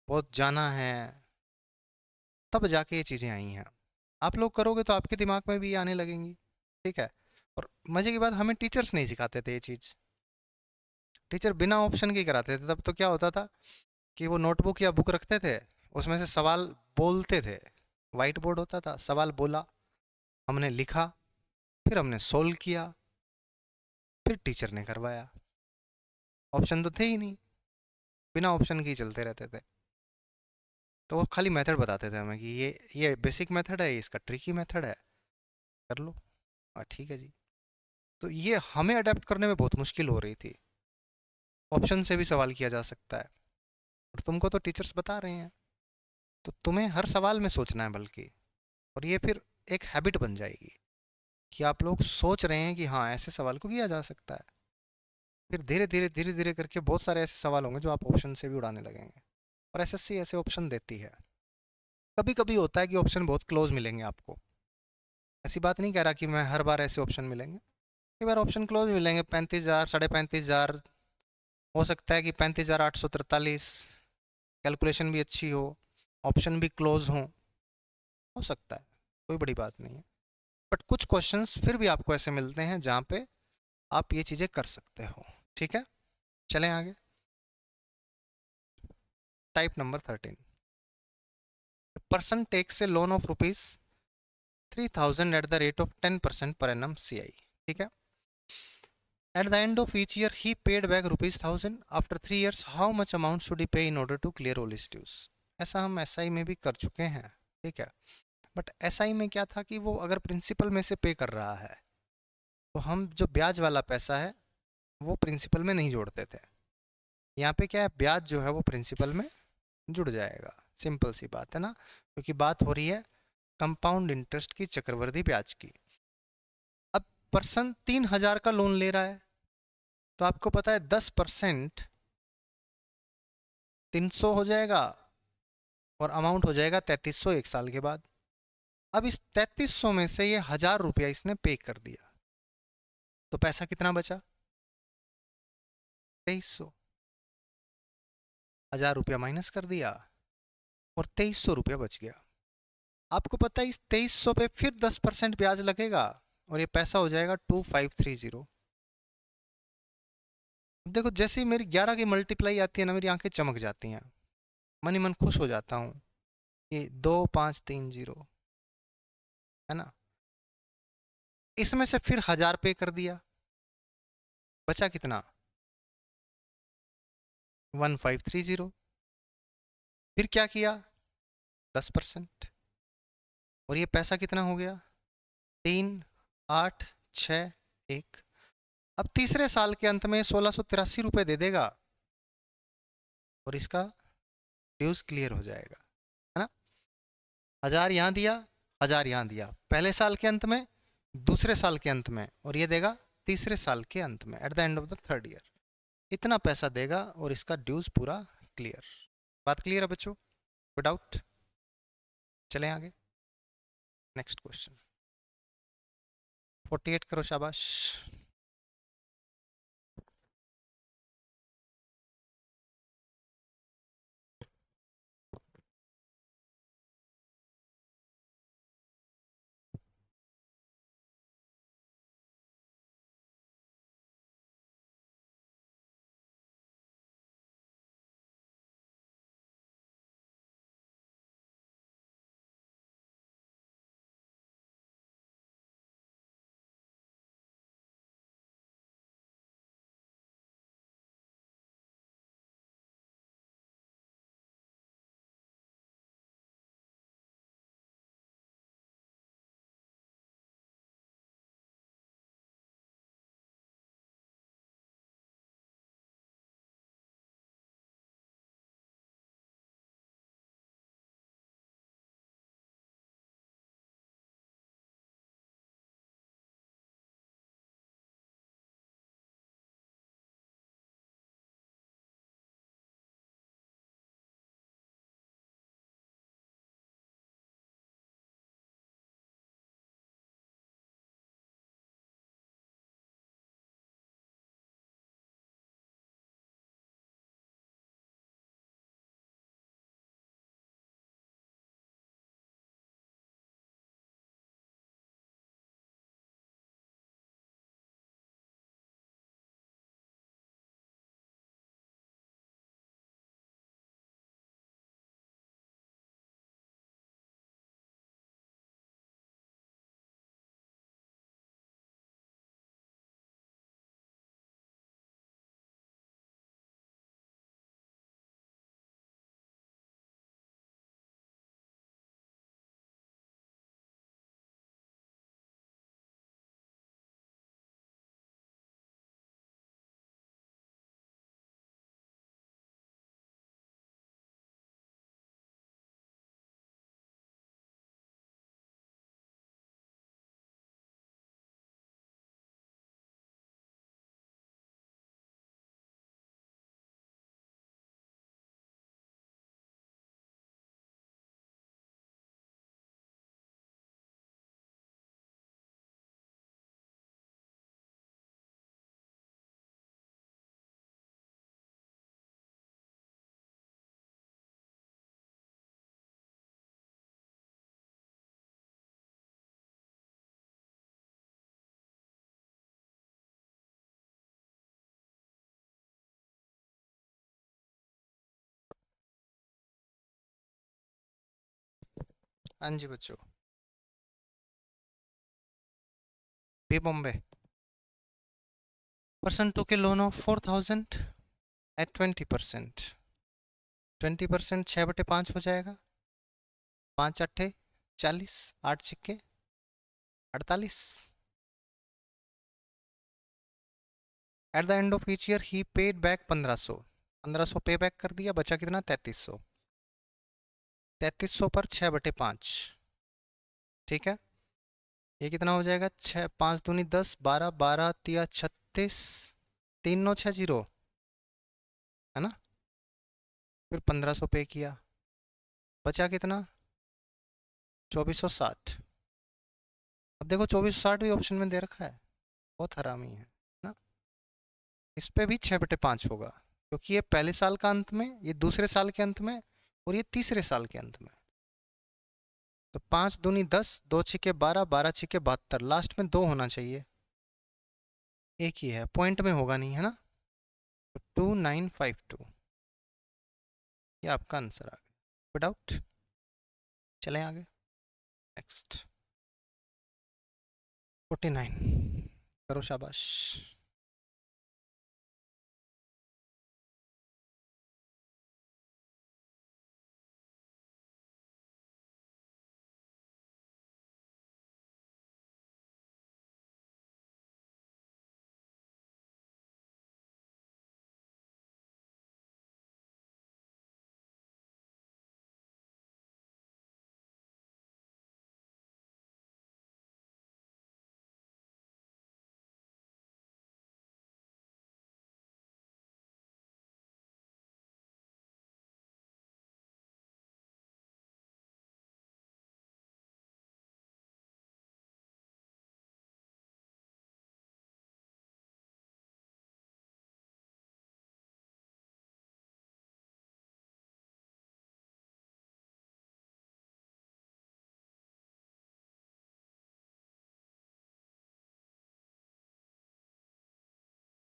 बहुत जाना है, तब जाके ये चीज़ें आई हैं। आप लोग करोगे तो आपके दिमाग में भी आने लगेंगी, ठीक है। और मज़े की बात, हमें टीचर्स नहीं सिखाते थे ये चीज़, टीचर बिना ऑप्शन के ही कराते थे। तब तो क्या होता था कि वो नोटबुक या बुक रखते थे, उसमें से सवाल बोलते थे। वाइट बोर्ड होता था, सवाल बोला, हमने लिखा, फिर हमने सोल्व किया, फिर टीचर ने करवाया। ऑप्शन तो थे ही नहीं, बिना ऑप्शन के ही चलते रहते थे। तो वो खाली मेथड बताते थे हमें कि ये बेसिक मेथड है, इसका ट्रिकी मेथड है, कर लो। हाँ ठीक है जी। तो ये हमें अडेप्ट करने में बहुत मुश्किल हो रही थी। ऑप्शन से भी सवाल किया जा सकता है, और तुमको तो टीचर्स बता रहे हैं, तो तुम्हें हर सवाल में सोचना है बल्कि। और ये फिर एक हैबिट बन जाएगी कि आप लोग सोच रहे हैं कि हाँ ऐसे सवाल को किया जा सकता है। फिर धीरे धीरे करके बहुत सारे ऐसे सवाल होंगे जो आप ऑप्शन से भी उड़ाने लगेंगे। और एसएससी ऐसे ऑप्शन देती है। कभी कभी होता है कि ऑप्शन बहुत क्लोज मिलेंगे आपको, ऐसी बात नहीं कह रहा कि मैं हर बार ऐसे ऑप्शन मिलेंगे। कई बार ऑप्शन क्लोज मिलेंगे, 35,000, 35,500, हो सकता है कि 35,843, कैलकुलेशन भी अच्छी हो, ऑप्शन भी क्लोज हो सकता है, कोई बड़ी बात नहीं है। बट कुछ क्वेश्चंस फिर भी आपको ऐसे मिलते हैं जहाँ पे आप ये चीज़ें कर सकते हो। ठीक है, चलें आगे। Type number 13, person takes a loan of ₹3,000 at the rate of 10% per annum CI। ठीक है, at the end of each year he paid back ₹1,000। After 3 years how much amount should he pay in order to clear all his dues. ऐसा हम SI में भी कर चुके हैं। ठीक है, बट एसआई में क्या था कि वो अगर प्रिंसिपल में से पे कर रहा है तो हम जो ब्याज वाला पैसा है वो प्रिंसिपल में नहीं जोड़ते थे। यहाँ पे क्या है, ब्याज जो है वो प्रिंसिपल में जुड़ जाएगा। सिंपल सी बात है ना, क्योंकि बात हो रही है कंपाउंड इंटरेस्ट की, चक्रवृद्धि ब्याज की। अब पर्सन 3,000 का लोन ले रहा है, तो आपको पता है 10% 300 हो जाएगा, और अमाउंट हो जाएगा 3,300 एक साल के बाद। अब इस 3,300 में से ये 1,000 रुपया इसने पे कर दिया, तो पैसा कितना बचा? 2,300। 1,000 रुपया माइनस कर दिया और 2,300 रुपया बच गया। आपको पता है इस 2,300 पे फिर 10% ब्याज लगेगा, और ये पैसा हो जाएगा 2,530। देखो जैसे ही मेरी 11 की मल्टीप्लाई आती है ना, मेरी आंखें चमक जाती हैं, मन ही मन खुश हो जाता हूँ कि 2,530 है ना। इसमें से फिर 1,000 पे कर दिया, बचा कितना? 1,530। फिर क्या किया? 10%, और ये पैसा कितना हो गया? 3,861। अब तीसरे साल के अंत में 1,683 रुपये दे देगा, और इसका ड्यूज क्लियर हो जाएगा, है ना। 1,000 यहाँ दिया, 1,000 यहाँ दिया, पहले साल के अंत में, दूसरे साल के अंत में, और ये देगा तीसरे साल के अंत में, eight the end of the third year. इतना पैसा देगा और इसका ड्यूज पूरा क्लियर। बात क्लियर है बच्चों? कोई डाउट? चलें आगे। Next question. 48 करो, शाबाश। हाँ जी बच्चों। बी बॉम्बे पर्सन टू के लोन ऑफ 4,000 एट 20%। 20% 6/5 हो जाएगा। 5 × 8 = 40, 8 × 6 = 48। Eight the end of each year he paid back 1500 पे बैक कर दिया, बचा कितना 3300। 3300 पर 6/5, ठीक है। ये कितना हो जाएगा, 6 5 दूनी 10, 12 12 तिया 36, 3960, है ना। फिर 1500 पे किया, बचा कितना 2460। अब देखो 2460 भी ऑप्शन में दे रखा है, बहुत हरामी है ना। इस पे भी 6/5 होगा, क्योंकि ये पहले साल का अंत में, ये दूसरे साल के अंत में, और ये तीसरे साल के अंत में। तो 5 दूनी 10, 2 छिके 12, 12 छिके 72, लास्ट में 2 होना चाहिए, एक ही है, पॉइंट में होगा नहीं, है ना। तो 2952 ये आपका आंसर आ गया, कोई डाउट। चलें आगे, नेक्स्ट 49, करो शाबाश।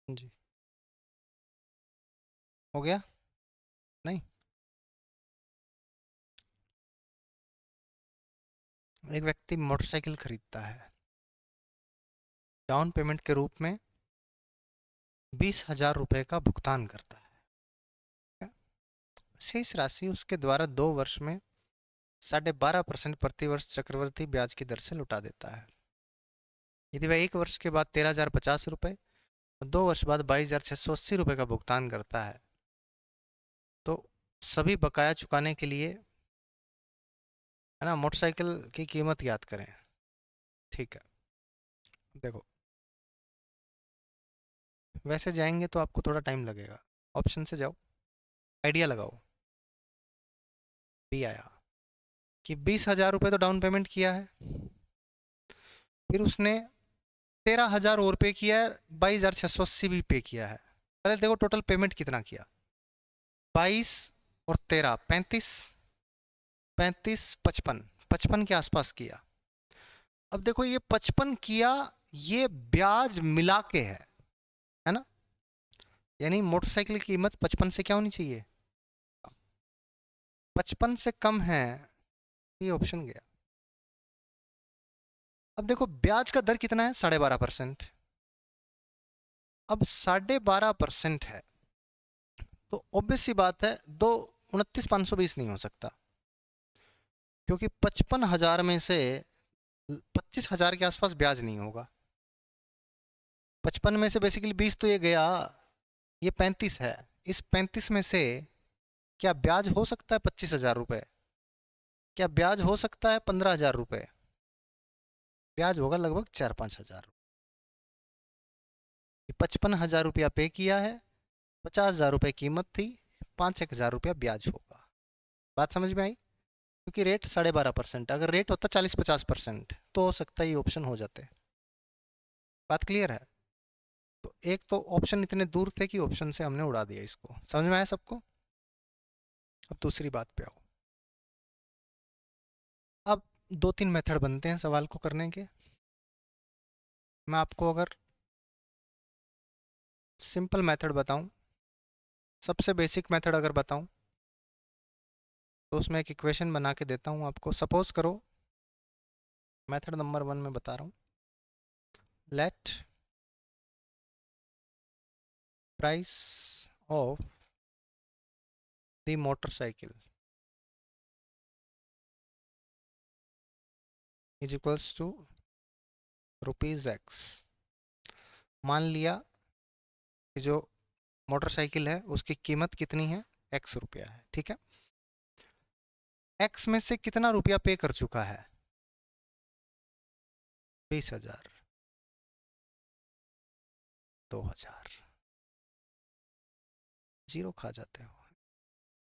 जी हो गया, नहीं। एक व्यक्ति मोटरसाइकिल खरीदता है, डाउन पेमेंट के रूप में 20,000 रुपये का भुगतान करता है। शेष राशि उसके द्वारा 2 वर्ष में 12.5% प्रतिवर्ष चक्रवृद्धि ब्याज की दर से लौटा देता है। यदि वह 1 वर्ष के बाद 13,050 रुपये और 2 वर्ष बाद 22,680 रुपये का भुगतान करता है, तो सभी बकाया चुकाने के लिए, है ना, मोटरसाइकिल की कीमत याद करें। ठीक है, देखो वैसे जाएंगे तो आपको थोड़ा टाइम लगेगा, ऑप्शन से जाओ, आइडिया लगाओ। बी आया कि 20,000 रुपये तो डाउन पेमेंट किया है, फिर उसने 13,000 और पे किया है, 22,680 भी पे किया है। पहले देखो टोटल पेमेंट कितना किया, 22 और 13 35, 35 55, 55 के आसपास किया। अब देखो ये 55 किया, ये ब्याज मिला के है ना। यानी मोटरसाइकिल की कीमत 55 से क्या होनी चाहिए, 55 से कम है, ये ऑप्शन गया। अब देखो ब्याज का दर कितना है, 12.5%। अब 12.5% है, तो ऑब्वियस सी बात है 2 29,520 नहीं हो सकता, क्योंकि 55,000 में से 25,000 के आसपास ब्याज नहीं होगा। 55 में से बेसिकली 20 तो ये गया, ये 35 है। इस 35 में से क्या ब्याज हो सकता है 25,000 रुपये, क्या ब्याज हो सकता है 15,000 रुपये, ब्याज होगा लगभग 4-5 हज़ार। 55,000 रुपया पे किया है, 50,000 रुपये कीमत थी, 5-1 हज़ार रुपया ब्याज होगा। बात समझ में आई, क्योंकि रेट 12.5%, अगर रेट होता 40-50% तो हो सकता है ये ऑप्शन हो जाते। बात क्लियर है। तो एक तो ऑप्शन इतने दूर थे कि ऑप्शन से हमने उड़ा दिया, इसको समझ में आया सबको। अब दूसरी बात पे आओ। अब 2-3 मेथड बनते हैं सवाल को करने के। मैं आपको अगर सिंपल मेथड बताऊं, सबसे बेसिक मेथड अगर बताऊं, तो उसमें एक इक्वेशन बना के देता हूँ आपको। सपोज करो, मेथड नंबर 1 में बता रहा हूँ, let price of the motorcycle is equals to ₹X। मान लिया कि जो मोटरसाइकिल है उसकी कीमत कितनी है, X रुपया है, ठीक है। X में से कितना रुपया पे कर चुका है, 20,000, 2,000। जीरो खा जाते हो,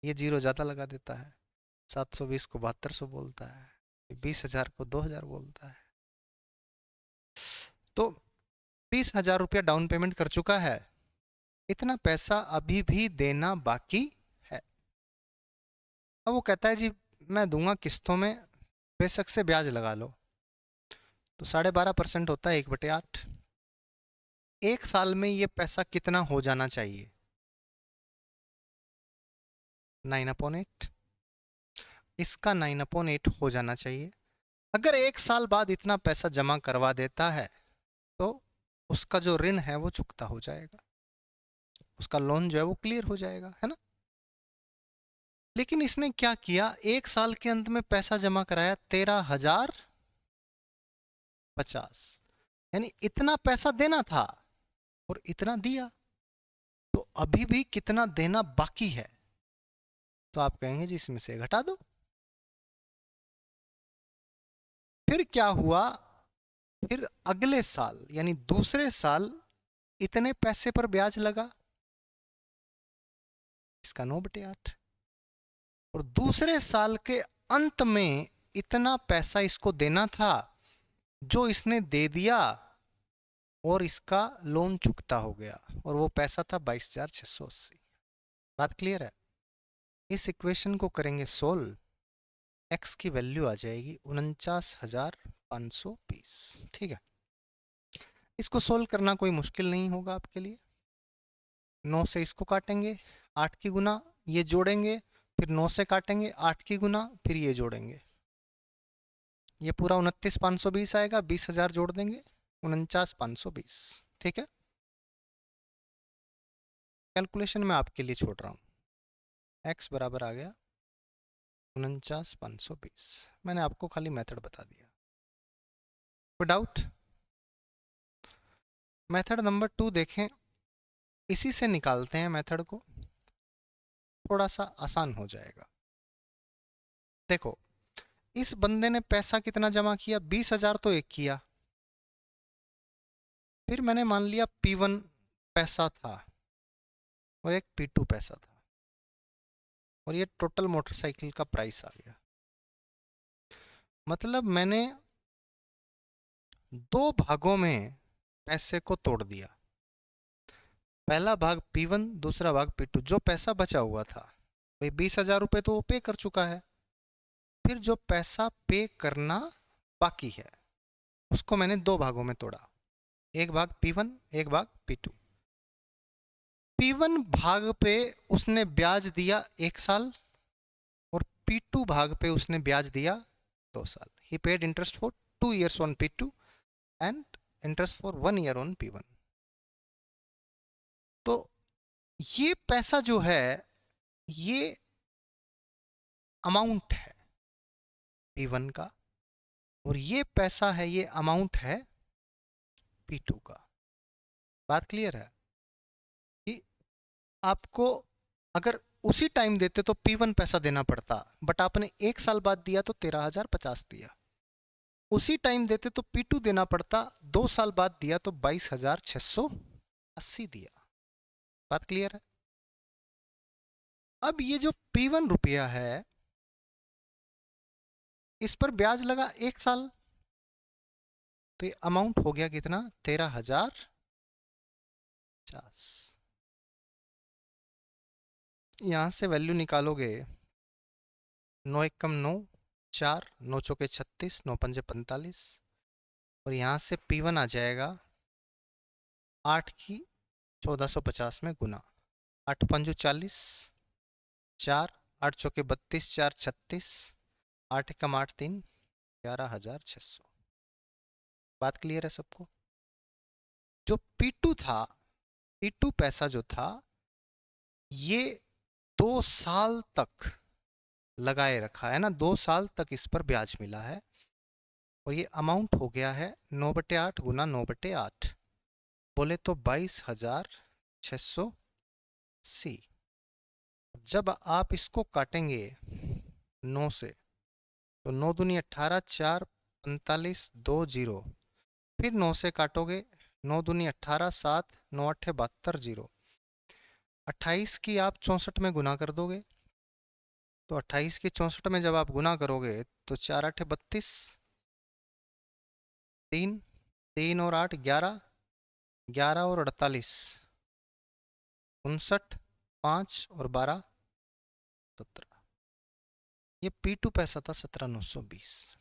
ये जीरो ज़्यादा लगा देता है, 720 को 7200 बोलता है, 20,000 को 2,000 बोलता है। तो 20,000 रुपया डाउन पेमेंट कर चुका है, इतना पैसा अभी भी देना बाकी है। अब वो कहता है जी मैं दूंगा किस्तों में, बेशक से ब्याज लगा लो। तो 12.5% होता है 1/8। एक साल में ये पैसा कितना हो जाना चाहिए, 9/8। इसका 9/8 हो जाना चाहिए। अगर एक साल बाद इतना पैसा जमा करवा देता है तो उसका जो ऋण है वो चुकता हो जाएगा, उसका लोन जो है वो क्लियर हो जाएगा, है ना। लेकिन इसने क्या किया, एक साल के अंत में पैसा जमा कराया 13,050, यानी इतना पैसा देना था और इतना दिया, तो अभी भी कितना देना बाकी है। तो आप कहेंगे जी इसमें से घटा दो। फिर क्या हुआ, फिर अगले साल यानी दूसरे साल इतने पैसे पर ब्याज लगा, इसका 9/8। और दूसरे साल के अंत में इतना पैसा इसको देना था जो इसने दे दिया और इसका लोन चुकता हो गया, और वो पैसा था 22,680। बात क्लियर है। इस इक्वेशन को करेंगे सोल्व, एक्स की वैल्यू आ जाएगी 49,520, ठीक है। इसको सोल्व करना कोई मुश्किल नहीं होगा आपके लिए। 9 से इसको काटेंगे, 8 की गुना, ये जोड़ेंगे, फिर 9 से काटेंगे, 8 की गुना, फिर ये जोड़ेंगे, ये पूरा 29,520 आएगा, 20,000 जोड़ देंगे, 49,520, ठीक है। कैलकुलेशन में आपके लिए छोड़ रहा हूँ। x बराबर आ गया 49,520। मैंने आपको खाली मेथड बता दिया। कोई डाउट? मेथड नंबर 2 देखें, इसी से निकालते हैं मेथड को, थोड़ा सा आसान हो जाएगा। देखो, इस बंदे ने पैसा कितना जमा किया, 20,000 तो एक किया, फिर मैंने मान लिया P1 पैसा था और एक P2 पैसा था, और ये टोटल मोटरसाइकिल का प्राइस आ गया। मतलब मैंने दो भागों में पैसे को तोड़ दिया, पहला भाग P1, दूसरा भाग P2। जो पैसा बचा हुआ था भाई 20,000 रुपये तो वो पे कर चुका है, फिर जो पैसा पे करना बाकी है उसको मैंने दो भागों में तोड़ा, एक भाग P1, एक भाग P2। P1 भाग पे उसने ब्याज दिया 1 साल, और P2 भाग पे उसने ब्याज दिया 2 साल। He paid interest for 2 years on P2 and interest for 1 year on P1। तो ये पैसा जो है ये अमाउंट है P1 का, और ये पैसा है, ये अमाउंट है P2 का। बात क्लियर है कि आपको अगर उसी टाइम देते तो P1 पैसा देना पड़ता, बट आपने 1 साल बाद दिया तो 13,050 दिया। उसी टाइम देते तो P2 देना पड़ता, 2 साल बाद दिया तो 22,680 दिया। बात क्लियर है। अब ये जो P1 रुपया है इस पर ब्याज लगा 1 साल, तो ये अमाउंट हो गया कितना, 13,050। यहां से वैल्यू निकालोगे, 9 एकम 9, 4, 9 चौके 36, 9 पंजे 45, और यहाँ से P1 आ जाएगा 8 की 1450 में गुना, 8 पंजो 40, 4 8 चौके 32, 4 36, 8 एकम 8 3, 11,600। बात क्लियर है सबको? जो P2 था, P2 पैसा जो था, ये 2 साल तक लगाए रखा है ना, 2 साल तक इस पर ब्याज मिला है, और ये अमाउंट हो गया है 9/8 गुना 9/8, बोले तो 22,680। जब आप इसको काटेंगे 9 से, तो 9 दूनी 18, 4 45 2 0, फिर 9 से काटोगे, 9 दूनी 18, 7 9 8 72 0, 28 की आप 64 में गुना कर दोगे, तो 28 की 64 में जब आप गुना करोगे तो 4 8 32, 3 3 और 8 11, 11 और 48 59, 5 और 12 17। ये P2 पैसा था 17,920।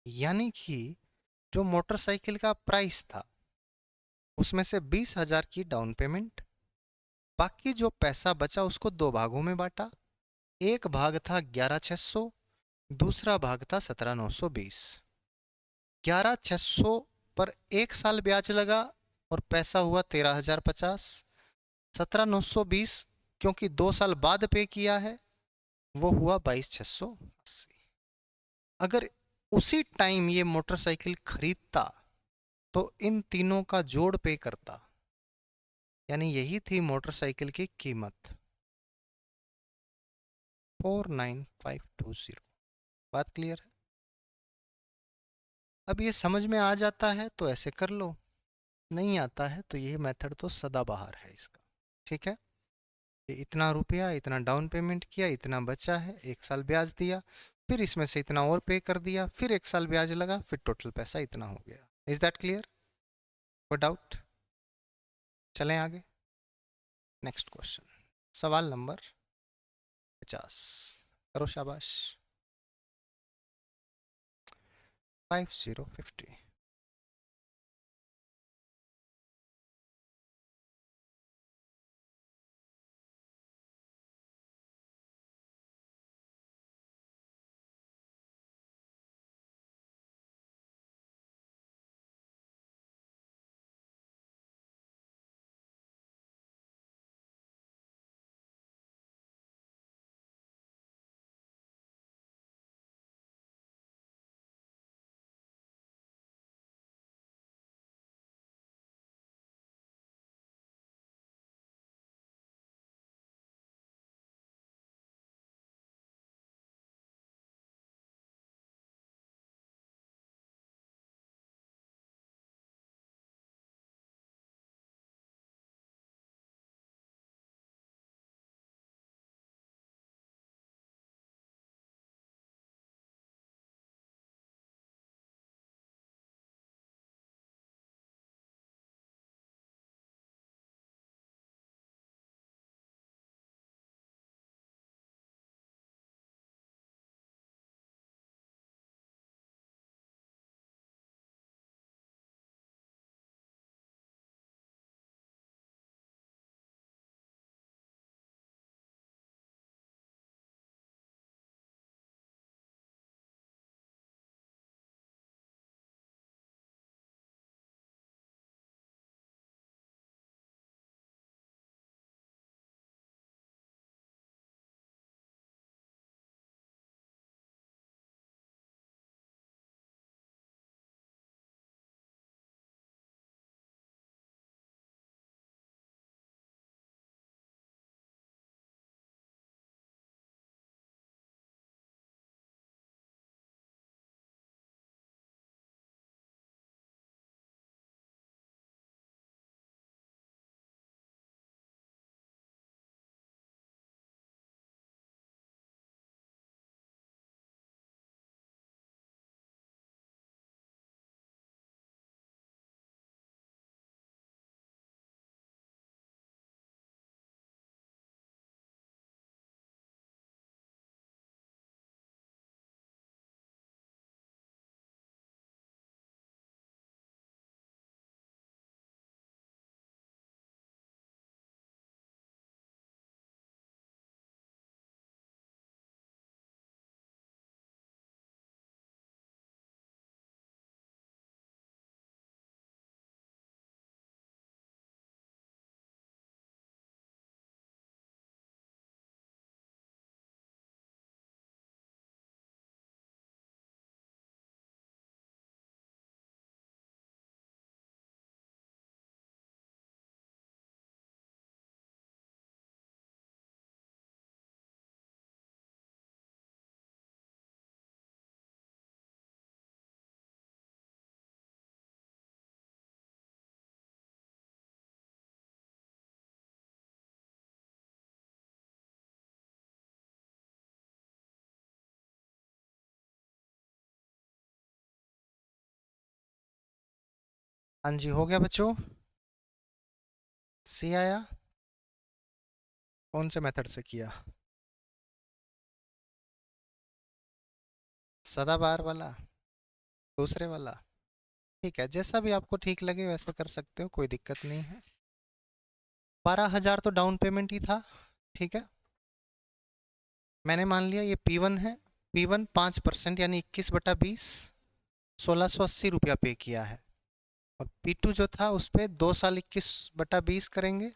यानी कि जो मोटरसाइकिल का प्राइस था, उसमें से 20,000 की डाउन पेमेंट, बाकी जो पैसा बचा उसको 2 भागों में बांटा। एक भाग था 11,600, दूसरा भाग था 17,920। 11,600 पर 1 साल ब्याज लगा और पैसा हुआ 13,050। 17,920 क्योंकि 2 साल बाद पे किया है, वो हुआ 22,680। अगर उसी टाइम ये मोटरसाइकिल खरीदता तो इन तीनों का जोड़ पे करता, यानी यही थी मोटरसाइकिल की कीमत 49520। बात क्लियर है? अब ये समझ में आ जाता है तो ऐसे कर लो, नहीं आता है तो ये मेथड तो सदाबहार है इसका। ठीक है, ये इतना रुपया, इतना डाउन पेमेंट किया, इतना बचा है, 1 साल ब्याज दिया, फिर इसमें से इतना और पे कर दिया, फिर 1 साल ब्याज लगा, फिर टोटल पैसा इतना हो गया। Is that clear? कोई डाउट? चलें आगे। नेक्स्ट क्वेश्चन, सवाल नंबर 50। करो शाबाश। 5050। हाँ जी, हो गया बच्चों? सी आया? कौन से मेथड से किया? सदाबहार वाला? दूसरे वाला? ठीक है, जैसा भी आपको ठीक लगे वैसे कर सकते हो, कोई दिक्कत नहीं है। 12,000 तो डाउन पेमेंट ही था, ठीक है। मैंने मान लिया ये P1 है। P1 5% यानी 21/20, 1680 रुपया पे किया है। और P2 जो था उस पर 2 साल 21/20 करेंगे।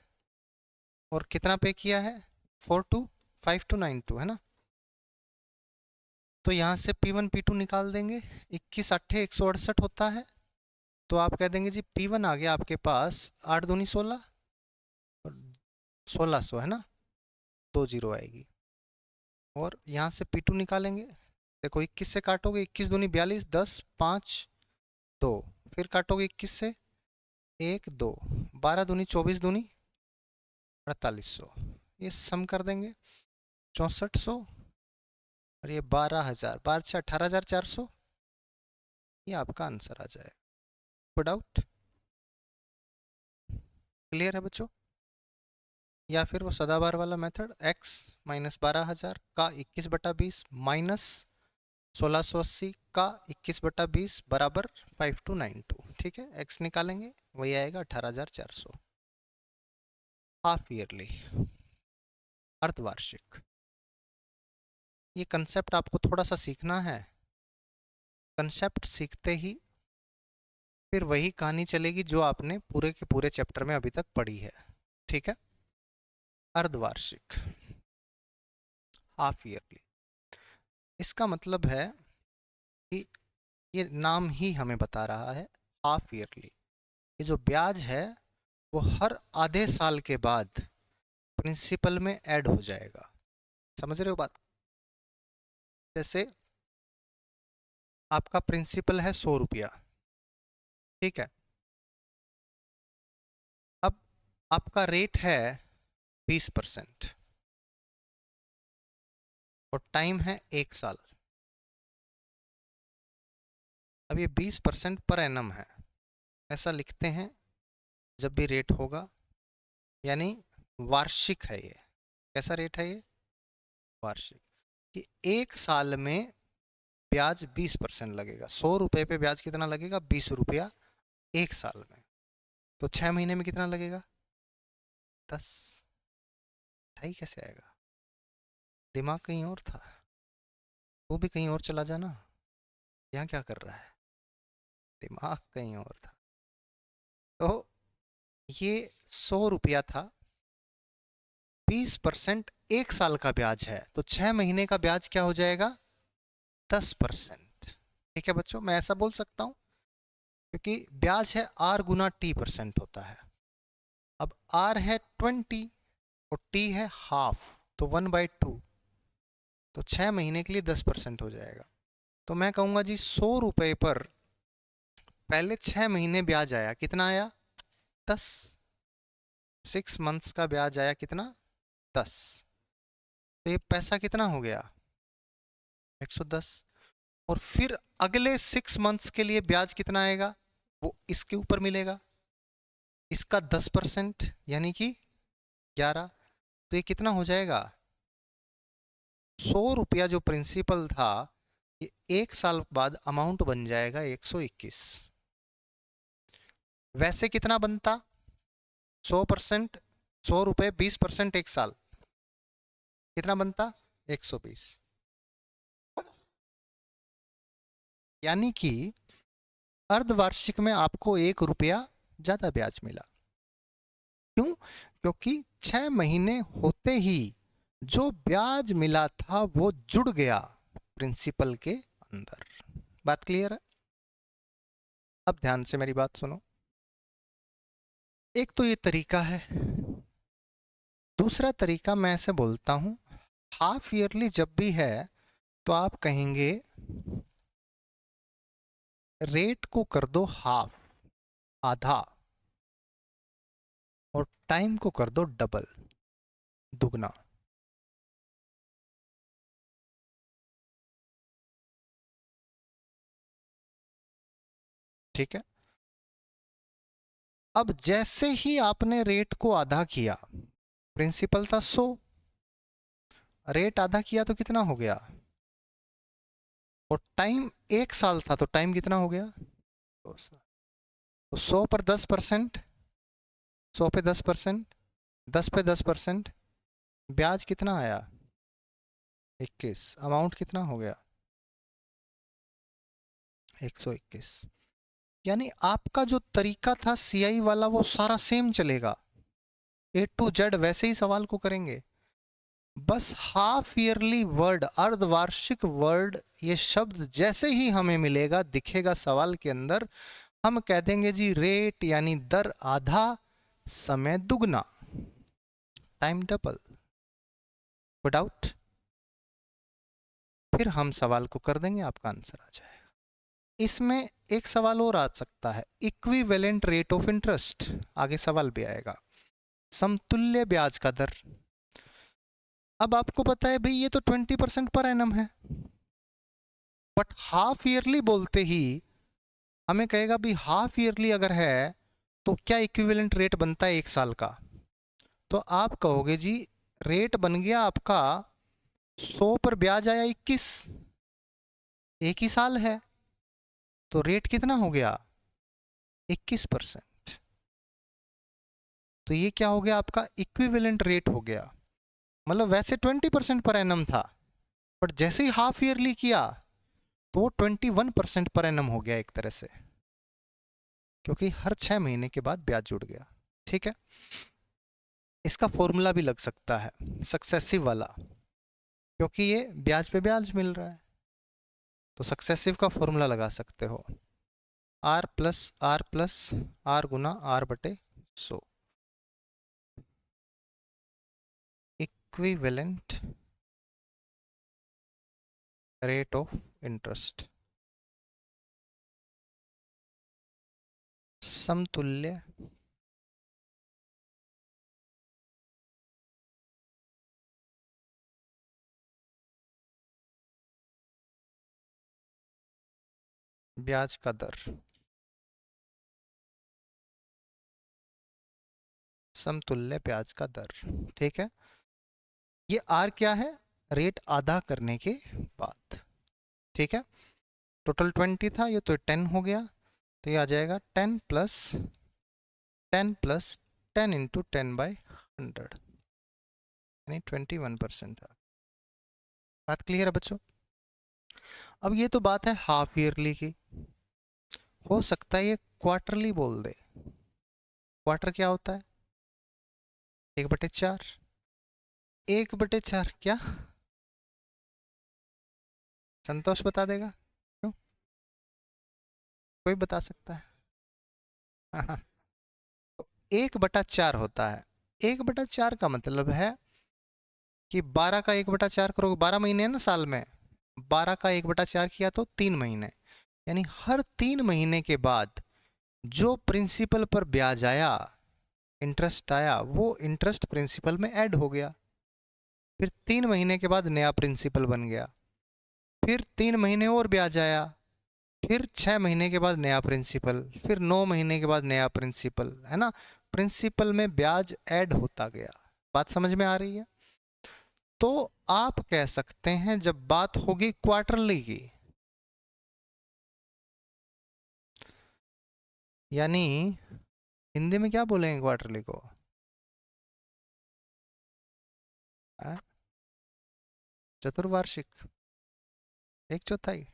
और कितना पे किया है? 425292, है ना। तो यहाँ से P1 P2 निकाल देंगे। 21 अट्ठे 168 होता है। तो आप कह देंगे जी P1 आ गया आपके पास 8 दूनी 16 और 1600, है ना। 20 आएगी। और यहाँ से P2 निकालेंगे। देखो 21 से काटोगे, 21 दूनी 42, 10 5 2, फिर काटोगे 21 से 1 2, 12 दूनी 24 दूनी 4800, ये सम कर देंगे 6400। और ये 12,000, 12 से 18,400, ये आपका आंसर आ जाएगा। कोई डाउट? क्लियर है बच्चों? या फिर वो सदाबहार वाला मेथड, x माइनस 12,000 का 21/20 माइनस 1680 का 21/20 बराबर 5292, ठीक है। x निकालेंगे, वही आएगा 18,400। हाफ ईयरली, अर्धवार्षिक। ये कंसेप्ट आपको थोड़ा सा सीखना है। कंसेप्ट सीखते ही फिर वही कहानी चलेगी जो आपने पूरे के पूरे चैप्टर में अभी तक पढ़ी है, ठीक है। अर्धवार्षिक, हाफ ईयरली, इसका मतलब है कि ये नाम ही हमें बता रहा है हाफ ईयरली। ये जो ब्याज है वो हर आधे साल के बाद प्रिंसिपल में ऐड हो जाएगा। समझ रहे हो बात? जैसे आपका प्रिंसिपल है 100 रुपया, ठीक है। अब आपका रेट है 20% और टाइम है 1 साल। अब ये 20% पर एनम है, ऐसा लिखते हैं जब भी रेट होगा, यानी वार्षिक है ये। कैसा रेट है ये? वार्षिक। कि 1 साल में ब्याज 20% लगेगा। 100 रुपये पे ब्याज कितना लगेगा? 20 रुपया 1 साल में। तो 6 महीने में कितना लगेगा? 10। ढाई कैसे आएगा? दिमाग कहीं और था, वो भी कहीं और चला जाना। यहाँ क्या कर रहा है? दिमाग कहीं और था। तो ये 100 रुपया था, 20% 1 साल का ब्याज है, तो 6 महीने का ब्याज क्या हो जाएगा? 10%। ठीक है बच्चों, मैं ऐसा बोल सकता हूं क्योंकि ब्याज है R×T% होता है। अब R है 20 और T है हाफ, तो 1/2, तो 6 महीने के लिए 10% हो जाएगा। तो मैं कहूंगा जी 100 रुपये पर पहले 6 महीने ब्याज आया, कितना आया? 10। 6 मंथ्स का ब्याज आया कितना? 10। तो ये पैसा कितना हो गया? 110। और फिर अगले 6 मंथ्स के लिए ब्याज कितना आएगा? वो इसके ऊपर मिलेगा, इसका 10% यानी कि 11। तो ये कितना हो जाएगा? 100 रुपया जो प्रिंसिपल था, ये 1 साल बाद अमाउंट बन जाएगा 121। वैसे कितना बनता? 100%, 100 रुपये 20% 1 साल, कितना बनता? 120। यानी कि अर्धवार्षिक में आपको 1 रुपया ज्यादा ब्याज मिला। क्यों? क्योंकि 6 महीने होते ही जो ब्याज मिला था वो जुड़ गया प्रिंसिपल के अंदर। बात क्लियर है? अब ध्यान से मेरी बात सुनो। एक तो ये तरीका है, दूसरा तरीका मैं ऐसे बोलता हूं, हाफ ईयरली जब भी है तो आप कहेंगे रेट को कर दो हाफ, आधा, और टाइम को कर दो डबल, दुगना। ठीक है। अब जैसे ही आपने रेट को आधा किया, प्रिंसिपल था 100, रेट आधा किया तो कितना हो गया, और टाइम 1 साल था तो टाइम कितना हो गया 2 साल। तो 100 पर 10%, 100 पे 10%, 10 पे 10%, ब्याज कितना आया 21, अमाउंट कितना हो गया 121। यानी आपका जो तरीका था सीआई वाला वो सारा सेम चलेगा, ए टू जेड वैसे ही सवाल को करेंगे, बस हाफ ईयरली वर्ड, अर्धवार्षिक वर्ड, ये शब्द जैसे ही हमें मिलेगा दिखेगा सवाल के अंदर, हम कह देंगे जी रेट यानी दर आधा, समय दुगना, टाइम डबल, कोई डाउट, फिर हम सवाल को कर देंगे, आपका आंसर आ जाएगा। इसमें एक सवाल और आ सकता है, इक्विवेलेंट रेट ऑफ इंटरेस्ट, आगे सवाल भी आएगा, समतुल्य ब्याज का दर। अब आपको पता है भाई ये तो 20% पर एनम है, बट हाफ ईयरली बोलते ही हमें कहेगा भी हाफ ईयरली अगर है तो क्या इक्विवेलेंट रेट बनता है 1 साल का, तो आप कहोगे जी रेट बन गया आपका 100 पर ब्याज आया 21, एक ही साल है, तो रेट कितना हो गया 21%। तो ये क्या हो गया आपका इक्विवेलेंट रेट हो गया, मतलब वैसे 20% पर एनम था, बट जैसे ही हाफ ईयरली किया तो वो 21% पर एनम हो गया एक तरह से, क्योंकि हर 6 महीने के बाद ब्याज जुड़ गया। ठीक है, इसका फॉर्मूला भी लग सकता है सक्सेसिव वाला, क्योंकि ये ब्याज पे ब्याज मिल रहा है, तो सक्सेसिव का फॉर्मूला लगा सकते हो, R+R+, R Guna R/100, equivalent rate of interest, समतुल्य ब्याज का दर, समतुल्य ब्याज का दर। ठीक है, ये R क्या है, रेट आधा करने के बाद। ठीक है, टोटल 20 था, ये तो 10 हो गया, तो ये आ जाएगा 10 इंटू 10/100, यानी 21%। बात क्लियर है बच्चों? अब ये तो बात है हाफ ईयरली की, हो सकता है ये क्वार्टरली बोल दे। क्वार्टर क्या होता है 1/4, 1/4 क्या संतोष बता देगा, क्यों, कोई बता सकता है? हाँ, 1/4 होता है, 1/4 का मतलब है कि 12 का 1/4 करोगे, 12 महीने है ना साल में, 12 का 1/4 किया तो 3 महीने, यानी हर 3 महीने के बाद जो प्रिंसिपल पर ब्याज आया, इंटरेस्ट आया, वो इंटरेस्ट प्रिंसिपल में ऐड हो गया, फिर 3 महीने के बाद नया प्रिंसिपल बन गया, फिर 3 महीने और ब्याज आया, फिर 6 महीने के बाद नया प्रिंसिपल, फिर 9 महीने के बाद नया प्रिंसिपल, है ना, प्रिंसिपल में ब्याज ऐड होता गया। बात समझ में आ रही है? तो आप कह सकते हैं जब बात होगी क्वार्टरली की, यानी हिंदी में क्या बोलेंगे क्वार्टरली को, चतुर्वार्षिक, 1/4,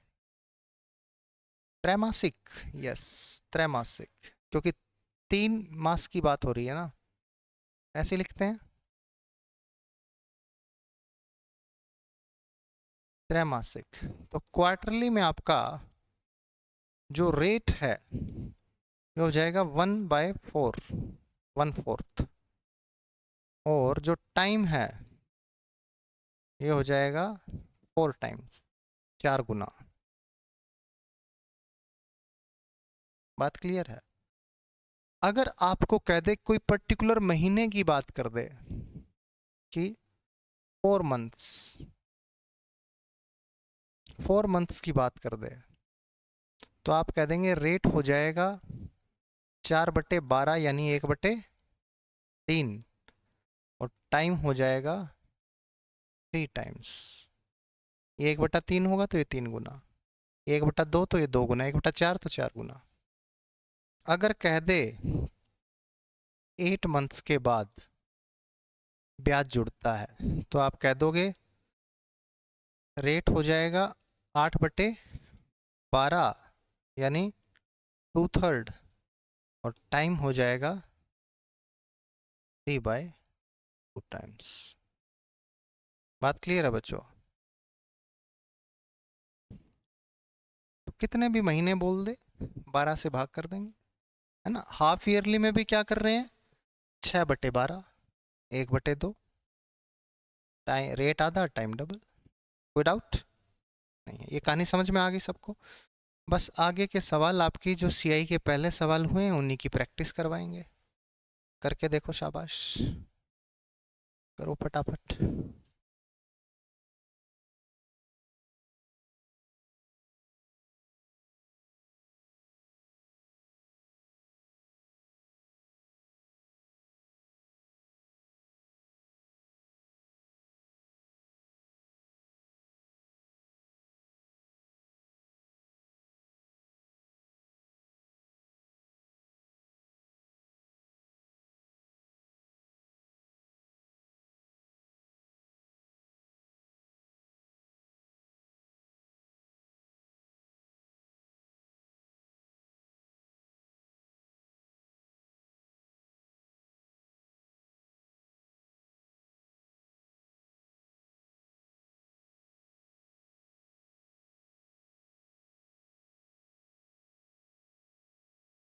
त्रैमासिक, यस त्रैमासिक, क्योंकि 3 मास की बात हो रही है ना, ऐसे लिखते हैं त्रैमासिक। तो क्वार्टरली में आपका जो रेट है ये हो जाएगा 1/4, 1/4, और जो टाइम है ये हो जाएगा 4 टाइम्स, 4 गुना। बात क्लियर है? अगर आपको कह दे कोई पर्टिकुलर महीने की बात कर दे कि 4 मंथ्स, 4 मंथ्स की बात कर दे, तो आप कह देंगे रेट हो जाएगा 4/12 यानी 1/3, और टाइम हो जाएगा 3 टाइम्स। ये 1/3 होगा तो ये 3 गुना, 1/2 तो ये 2 गुना, 1/4 तो 4 गुना। अगर कह दे 8 मंथ्स के बाद ब्याज जुड़ता है तो आप कह दोगे रेट हो जाएगा 8/12 यानी 2/3, और टाइम हो जाएगा 3/2 टाइम्स। बात क्लियर है बच्चों? तो कितने भी महीने बोल दे 12 से भाग कर देंगे, है ना। हाफ ईयरली में भी क्या कर रहे हैं, 6/12, 1/2, टाइम रेट आधा टाइम डबल। कोई डाउट नहीं है? ये कहानी समझ में आ गई सबको? बस आगे के सवाल आपकी जो सीआई के पहले सवाल हुए हैं उन्हीं की प्रैक्टिस करवाएंगे। करके देखो, शाबाश, करो फटाफट।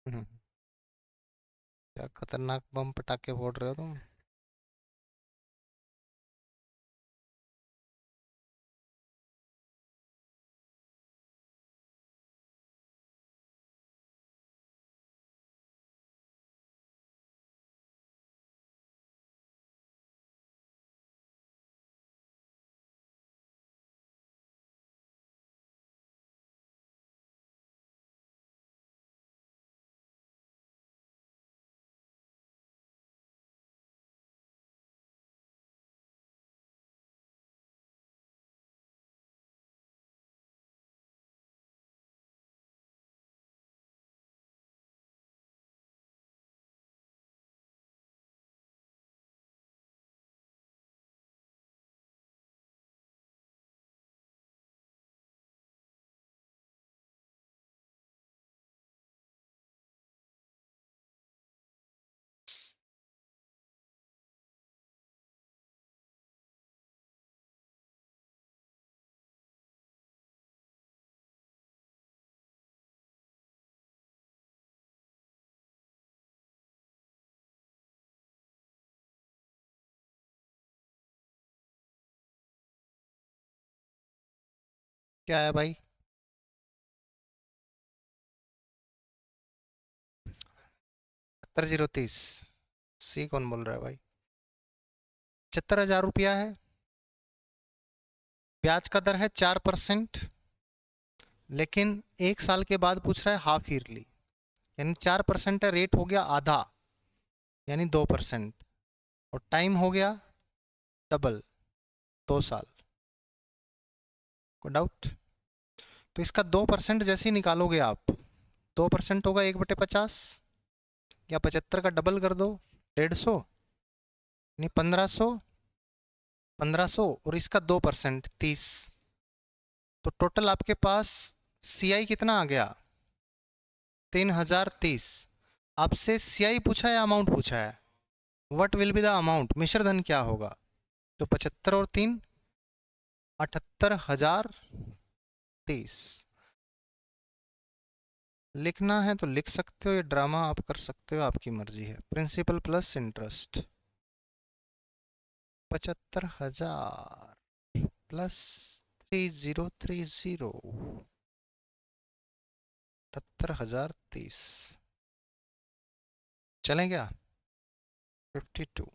क्या खतरनाक बम पटाखे फोड़ रहे हो तुम? क्या है भाई? 70,030। सी कौन बोल रहा है भाई? 75,000 रुपया है, ब्याज का दर है 4%, लेकिन 1 साल के बाद पूछ रहा है हाफ ईयरली, यानी 4% है, रेट हो गया आधा यानी 2%, और टाइम हो गया डबल, 2 साल। को डाउट? तो इसका 2% जैसे ही निकालोगे आप, 2% होगा 1/50, या 75 का डबल कर दो, 150, यानी 1500, 1500, और इसका 2% 30, तो टोटल आपके पास सीआई कितना आ गया? 3,030। आपसे सीआई पूछा है या अमाउंट पूछा है? What will be the amount, मिश्र धन क्या होगा? तो 75 और 3, 78,030। लिखना है तो लिख सकते हो, ये ड्रामा आप कर सकते हो, आपकी मर्जी है। Principal plus interest 75,000 plus 3030, 78,030। चलें क्या? 52।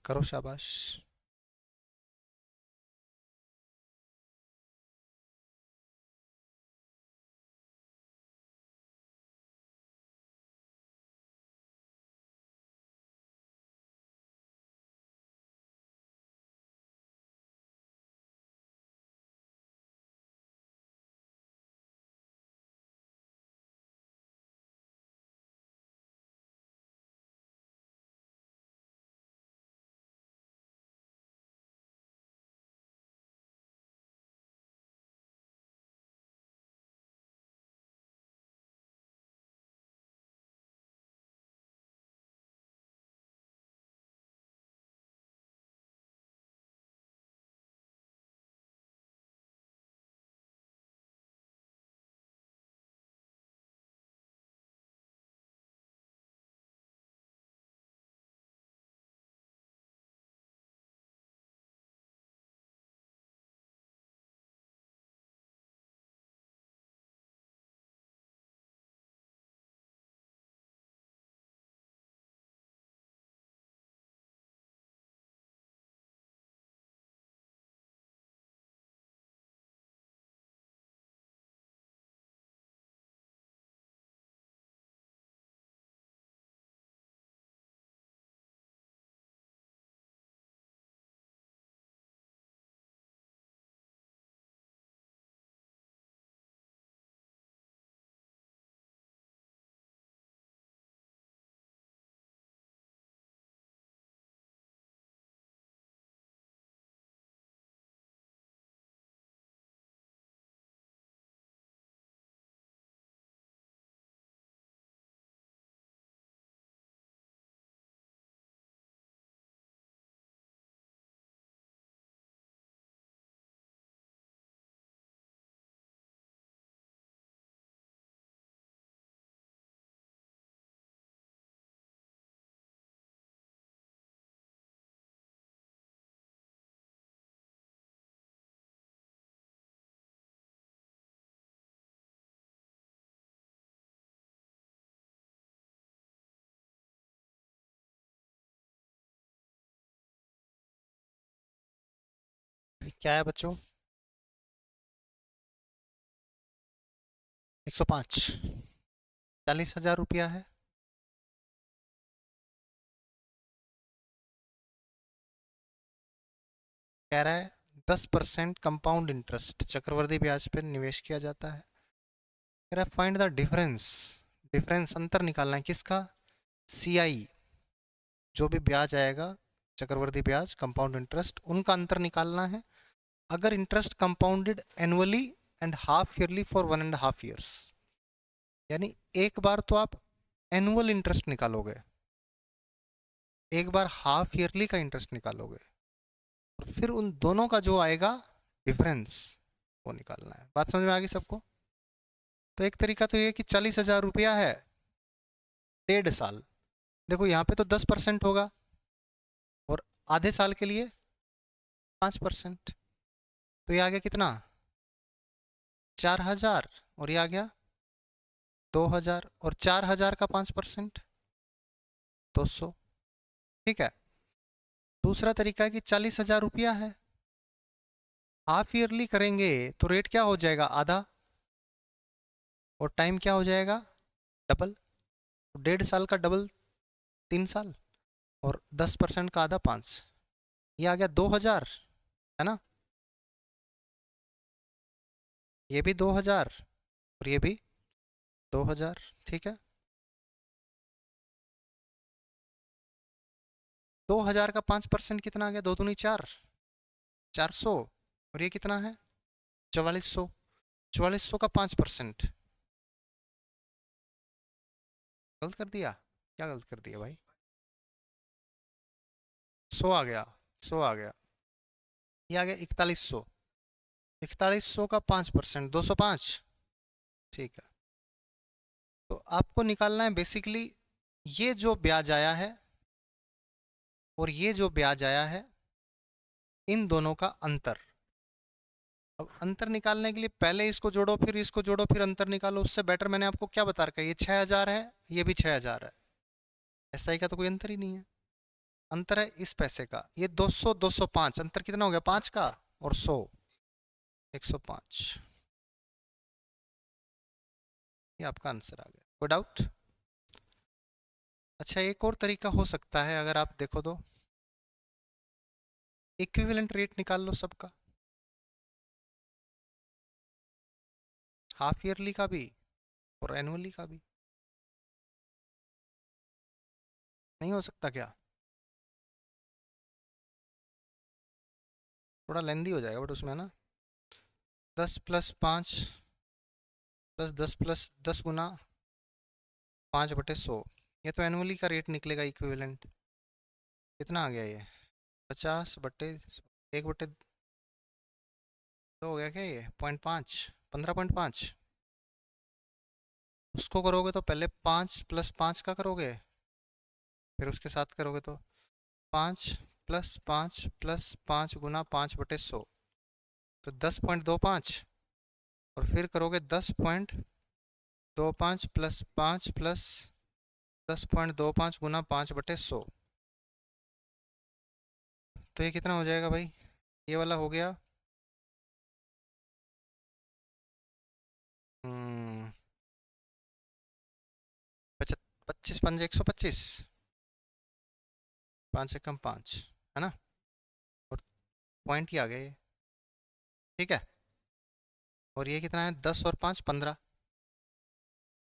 करो शाबाश। क्या है बच्चों? 105। 40,000 रुपया है। कह रहा है 10% कंपाउंड इंटरेस्ट चक्रवर्ती ब्याज पर निवेश किया जाता है। कह रहा है फाइंड द डिफरेंस। डिफरेंस अंतर निकालना है किसका? CI, जो भी ब्याज आएगा, चक्रवर्ती ब्याज, कंपाउंड इंटरेस्ट, उनका अंतर निकालना है। अगर interest compounded annually and half yearly for 1.5 years, यानी एक बार तो आप एनुअल इंटरेस्ट निकालोगे, एक बार हाफ ईयरली का इंटरेस्ट निकालोगे, और फिर उन दोनों का जो आएगा डिफरेंस वो निकालना है। बात समझ में आ गई सबको? तो एक तरीका तो ये कि 40,000 रुपया है, 1.5 साल। देखो यहाँ पे तो 10% होगा, और आधे साल के लिए 5%। तो ये आ गया कितना? 4,000, और ये आ गया 2,000, और 4,000 का 5% 200। ठीक है। दूसरा तरीका है कि 40,000 रुपया है, हाफ ईयरली करेंगे तो रेट क्या हो जाएगा? आधा, और टाइम क्या हो जाएगा? डबल। 1.5 साल का डबल 3 साल, और 10% का आधा 5। ये आ गया 2,000, है ना? ये भी 2,000, और ये भी 2,000। ठीक है। 2,000 का 5% कितना आ गया? 2 दूनी 4, 400। और ये कितना है? 4,400। 4,400 का 5%। गलत कर दिया? क्या गलत कर दिया भाई? 100 आ गया, 100 आ गया। ये आ गया 4,100। 4,100 का 5% 205। ठीक है। तो आपको निकालना है बेसिकली ये जो ब्याज आया है और ये जो ब्याज आया है, इन दोनों का अंतर। अब अंतर निकालने के लिए पहले इसको जोड़ो, फिर इसको जोड़ो, फिर अंतर निकालो। उससे बेटर मैंने आपको क्या बता रखा है? ये 6,000 है, ये भी 6,000 है। SI का तो कोई अंतर ही नहीं है। अंतर है इस पैसे का। ये 200 205, अंतर कितना हो गया? 5 का, और 100 105। ये आपका आंसर आ गया। कोई डाउट? अच्छा, एक और तरीका हो सकता है, अगर आप देखो तो इक्विवेलेंट रेट निकाल लो सबका, हाफ ईयरली का भी और एनुअली का भी। नहीं हो सकता क्या? थोड़ा लेंदी हो जाएगा बट उसमें ना, 10+5 +10 +10 गुना 5/100। ये तो एनुअली का रेट निकलेगा इक्विवेलेंट। कितना आ गया ये? 50/1/2 हो गया क्या? ये 0.5, 15.5। उसको करोगे तो पहले 5+5 का करोगे, फिर उसके साथ करोगे तो 5+5+5 गुना 5/100, तो 10.25। और फिर करोगे 10.25 +5 10.25 गुना 5/100। तो ये कितना हो जाएगा भाई? ये वाला हो गया 25 5 125, 5 × 5, है ना? और पॉइंट ही आ गया ये। ठीक है। और ये कितना है? 10 और 5 15,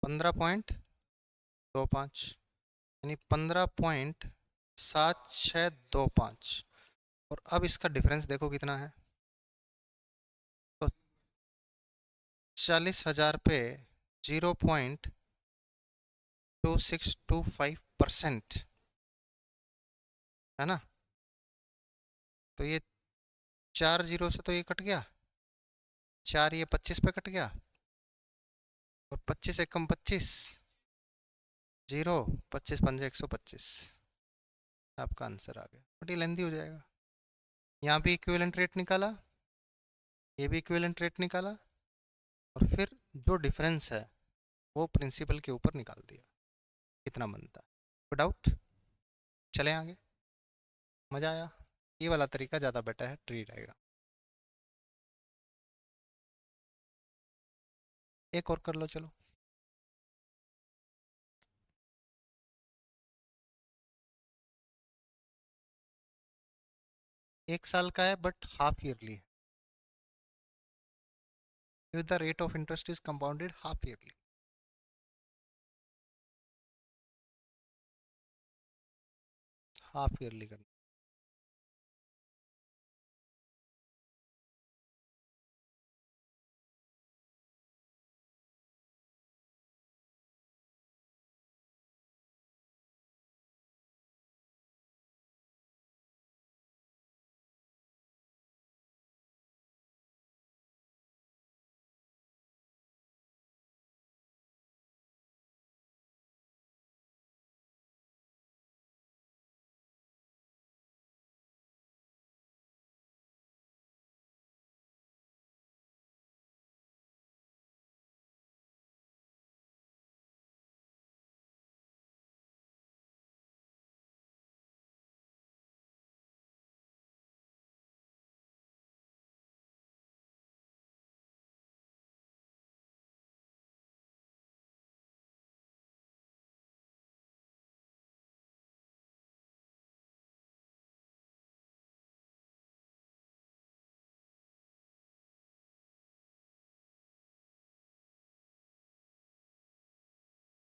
15.25, यानी 15.7625। और अब इसका डिफरेंस देखो कितना है। तो 40,000 पे 0.2625%, है ना? तो ये 4 जीरो से तो ये कट गया, 4 ये 25 पे कट गया, और 25 एकम 25, 0, 25 × 5 125। आपका आंसर आ गया। बट ये लेंदी हो जाएगा। यहाँ भी इक्विवेलेंट रेट निकाला, ये भी इक्विवेलेंट रेट निकाला, और फिर जो डिफरेंस है वो प्रिंसिपल के ऊपर निकाल दिया, कितना बनता है। कोई डाउट? चले आगे। मज़ा आया? ये वाला तरीका ज़्यादा बेटर है, ट्री डायग्राम। एक और कर लो चलो। एक साल का है बट हाफ ईयरली है। With the rate of interest is compounded half yearly. Half yearly करना।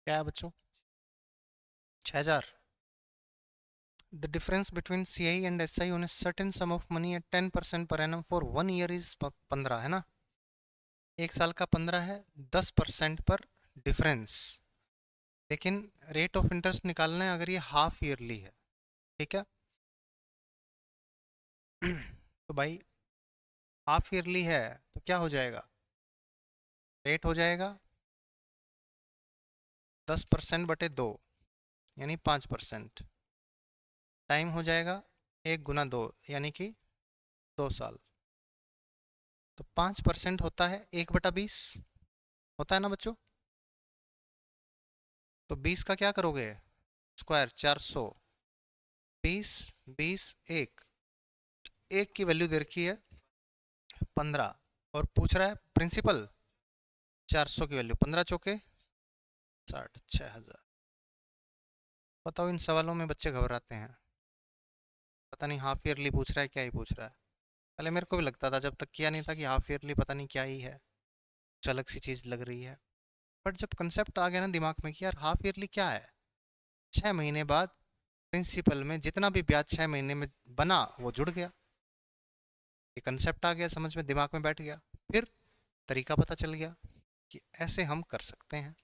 क्या है बच्चों? 6,000। The difference between CI and SI on a certain sum of money at 10% per annum for 1 year is 15 है ना। एक साल का 15 है, 10% पर डिफरेंस। लेकिन रेट ऑफ इंटरेस्ट निकालना है अगर ये हाफ ईयरली है, ठीक है। तो भाई हाफ ईयरली है तो क्या हो जाएगा? रेट हो जाएगा 10% बटे 2 यानी 5%। टाइम हो जाएगा 1 × 2 यानी कि 2 साल। तो 5% होता है 1/20 होता है ना बच्चों। तो 20 का क्या करोगे? स्क्वायर 400। 20 20 एक की वैल्यू दे रखी है 15 और पूछ रहा है प्रिंसिपल 400 की वैल्यू। 15 चौके 60, 6,000। बताओ इन सवालों में बच्चे घबराते हैं। पता नहीं हाफ ईयरली पूछ रहा है क्या ही पूछ रहा है। पहले मेरे को भी लगता था जब तक किया नहीं था कि हाफ ईयरली पता नहीं क्या ही है, कुछ अलग सी चीज़ लग रही है। बट जब कंसेप्ट आ गया ना दिमाग में कि यार हाफ ईयरली क्या है, 6 महीने बाद प्रिंसिपल में जितना भी ब्याज 6 महीने में बना वो जुड़ गया। ये कंसेप्ट आ गया समझ में, दिमाग में बैठ गया। फिर तरीका पता चल गया कि ऐसे हम कर सकते हैं,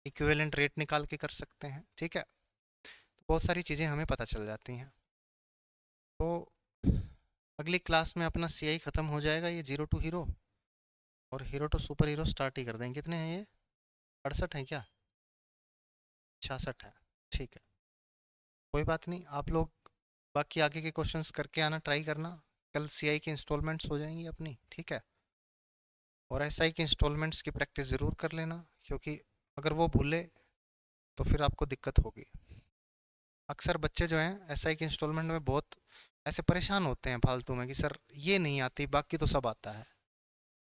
इक्विवेलेंट रेट निकाल के कर सकते हैं, ठीक है। तो बहुत सारी चीज़ें हमें पता चल जाती हैं। तो अगली क्लास में अपना सीआई ख़त्म हो जाएगा, ये जीरो टू हीरो और hero to super hero start ही कर देंगे। कितने हैं ये? 68 हैं क्या? 66 है, ठीक है। कोई बात नहीं, आप लोग बाकी आगे के क्वेश्चंस करके आना, ट्राई करना। कल सीआई की इंस्टॉलमेंट्स हो जाएंगी अपनी, ठीक है। और एसआई की इंस्टॉलमेंट्स की प्रैक्टिस ज़रूर कर लेना, क्योंकि अगर वो भूले तो फिर आपको दिक्कत होगी। अक्सर बच्चे जो हैं एसआई की इंस्टॉलमेंट में बहुत ऐसे परेशान होते हैं फालतू में कि सर ये नहीं आती, बाकी तो सब आता है।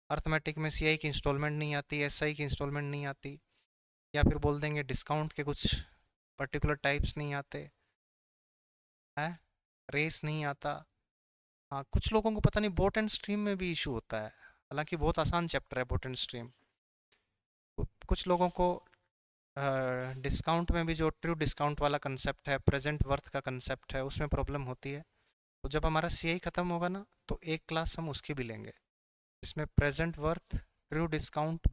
अर्थमेटिक में सीआई की इंस्टॉलमेंट नहीं आती, एसआई की इंस्टॉलमेंट नहीं आती, या फिर बोल देंगे डिस्काउंट के कुछ पर्टिकुलर टाइप्स नहीं आते हैं, रेस नहीं आता। हाँ, कुछ लोगों को पता नहीं बोट एंड स्ट्रीम में भी इशू होता है, हालांकि बहुत आसान चैप्टर है बोट एंड स्ट्रीम। कुछ लोगों को डिस्काउंट में भी जो ट्रू डिस्काउंट वाला कंसेप्ट है, प्रेजेंट वर्थ का कंसेप्ट है, उसमें प्रॉब्लम होती है। तो जब हमारा सीआई ख़त्म होगा ना तो एक क्लास हम उसकी भी लेंगे, जिसमें present worth, true discount,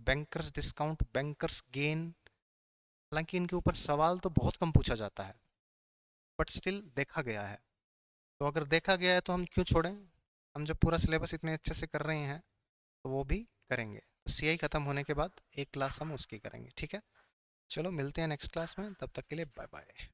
bankers gain. हालांकि इनके ऊपर सवाल तो बहुत कम पूछा जाता है, बट स्टिल देखा गया है। तो अगर देखा गया है तो हम क्यों छोड़ें। हम जब पूरा सिलेबस इतने अच्छे से कर रहे हैं तो वो भी करेंगे। तो सीआई ख़त्म होने के बाद एक क्लास हम उसकी करेंगे, ठीक है। चलो मिलते हैं नेक्स्ट क्लास में, तब तक के लिए बाय बाय।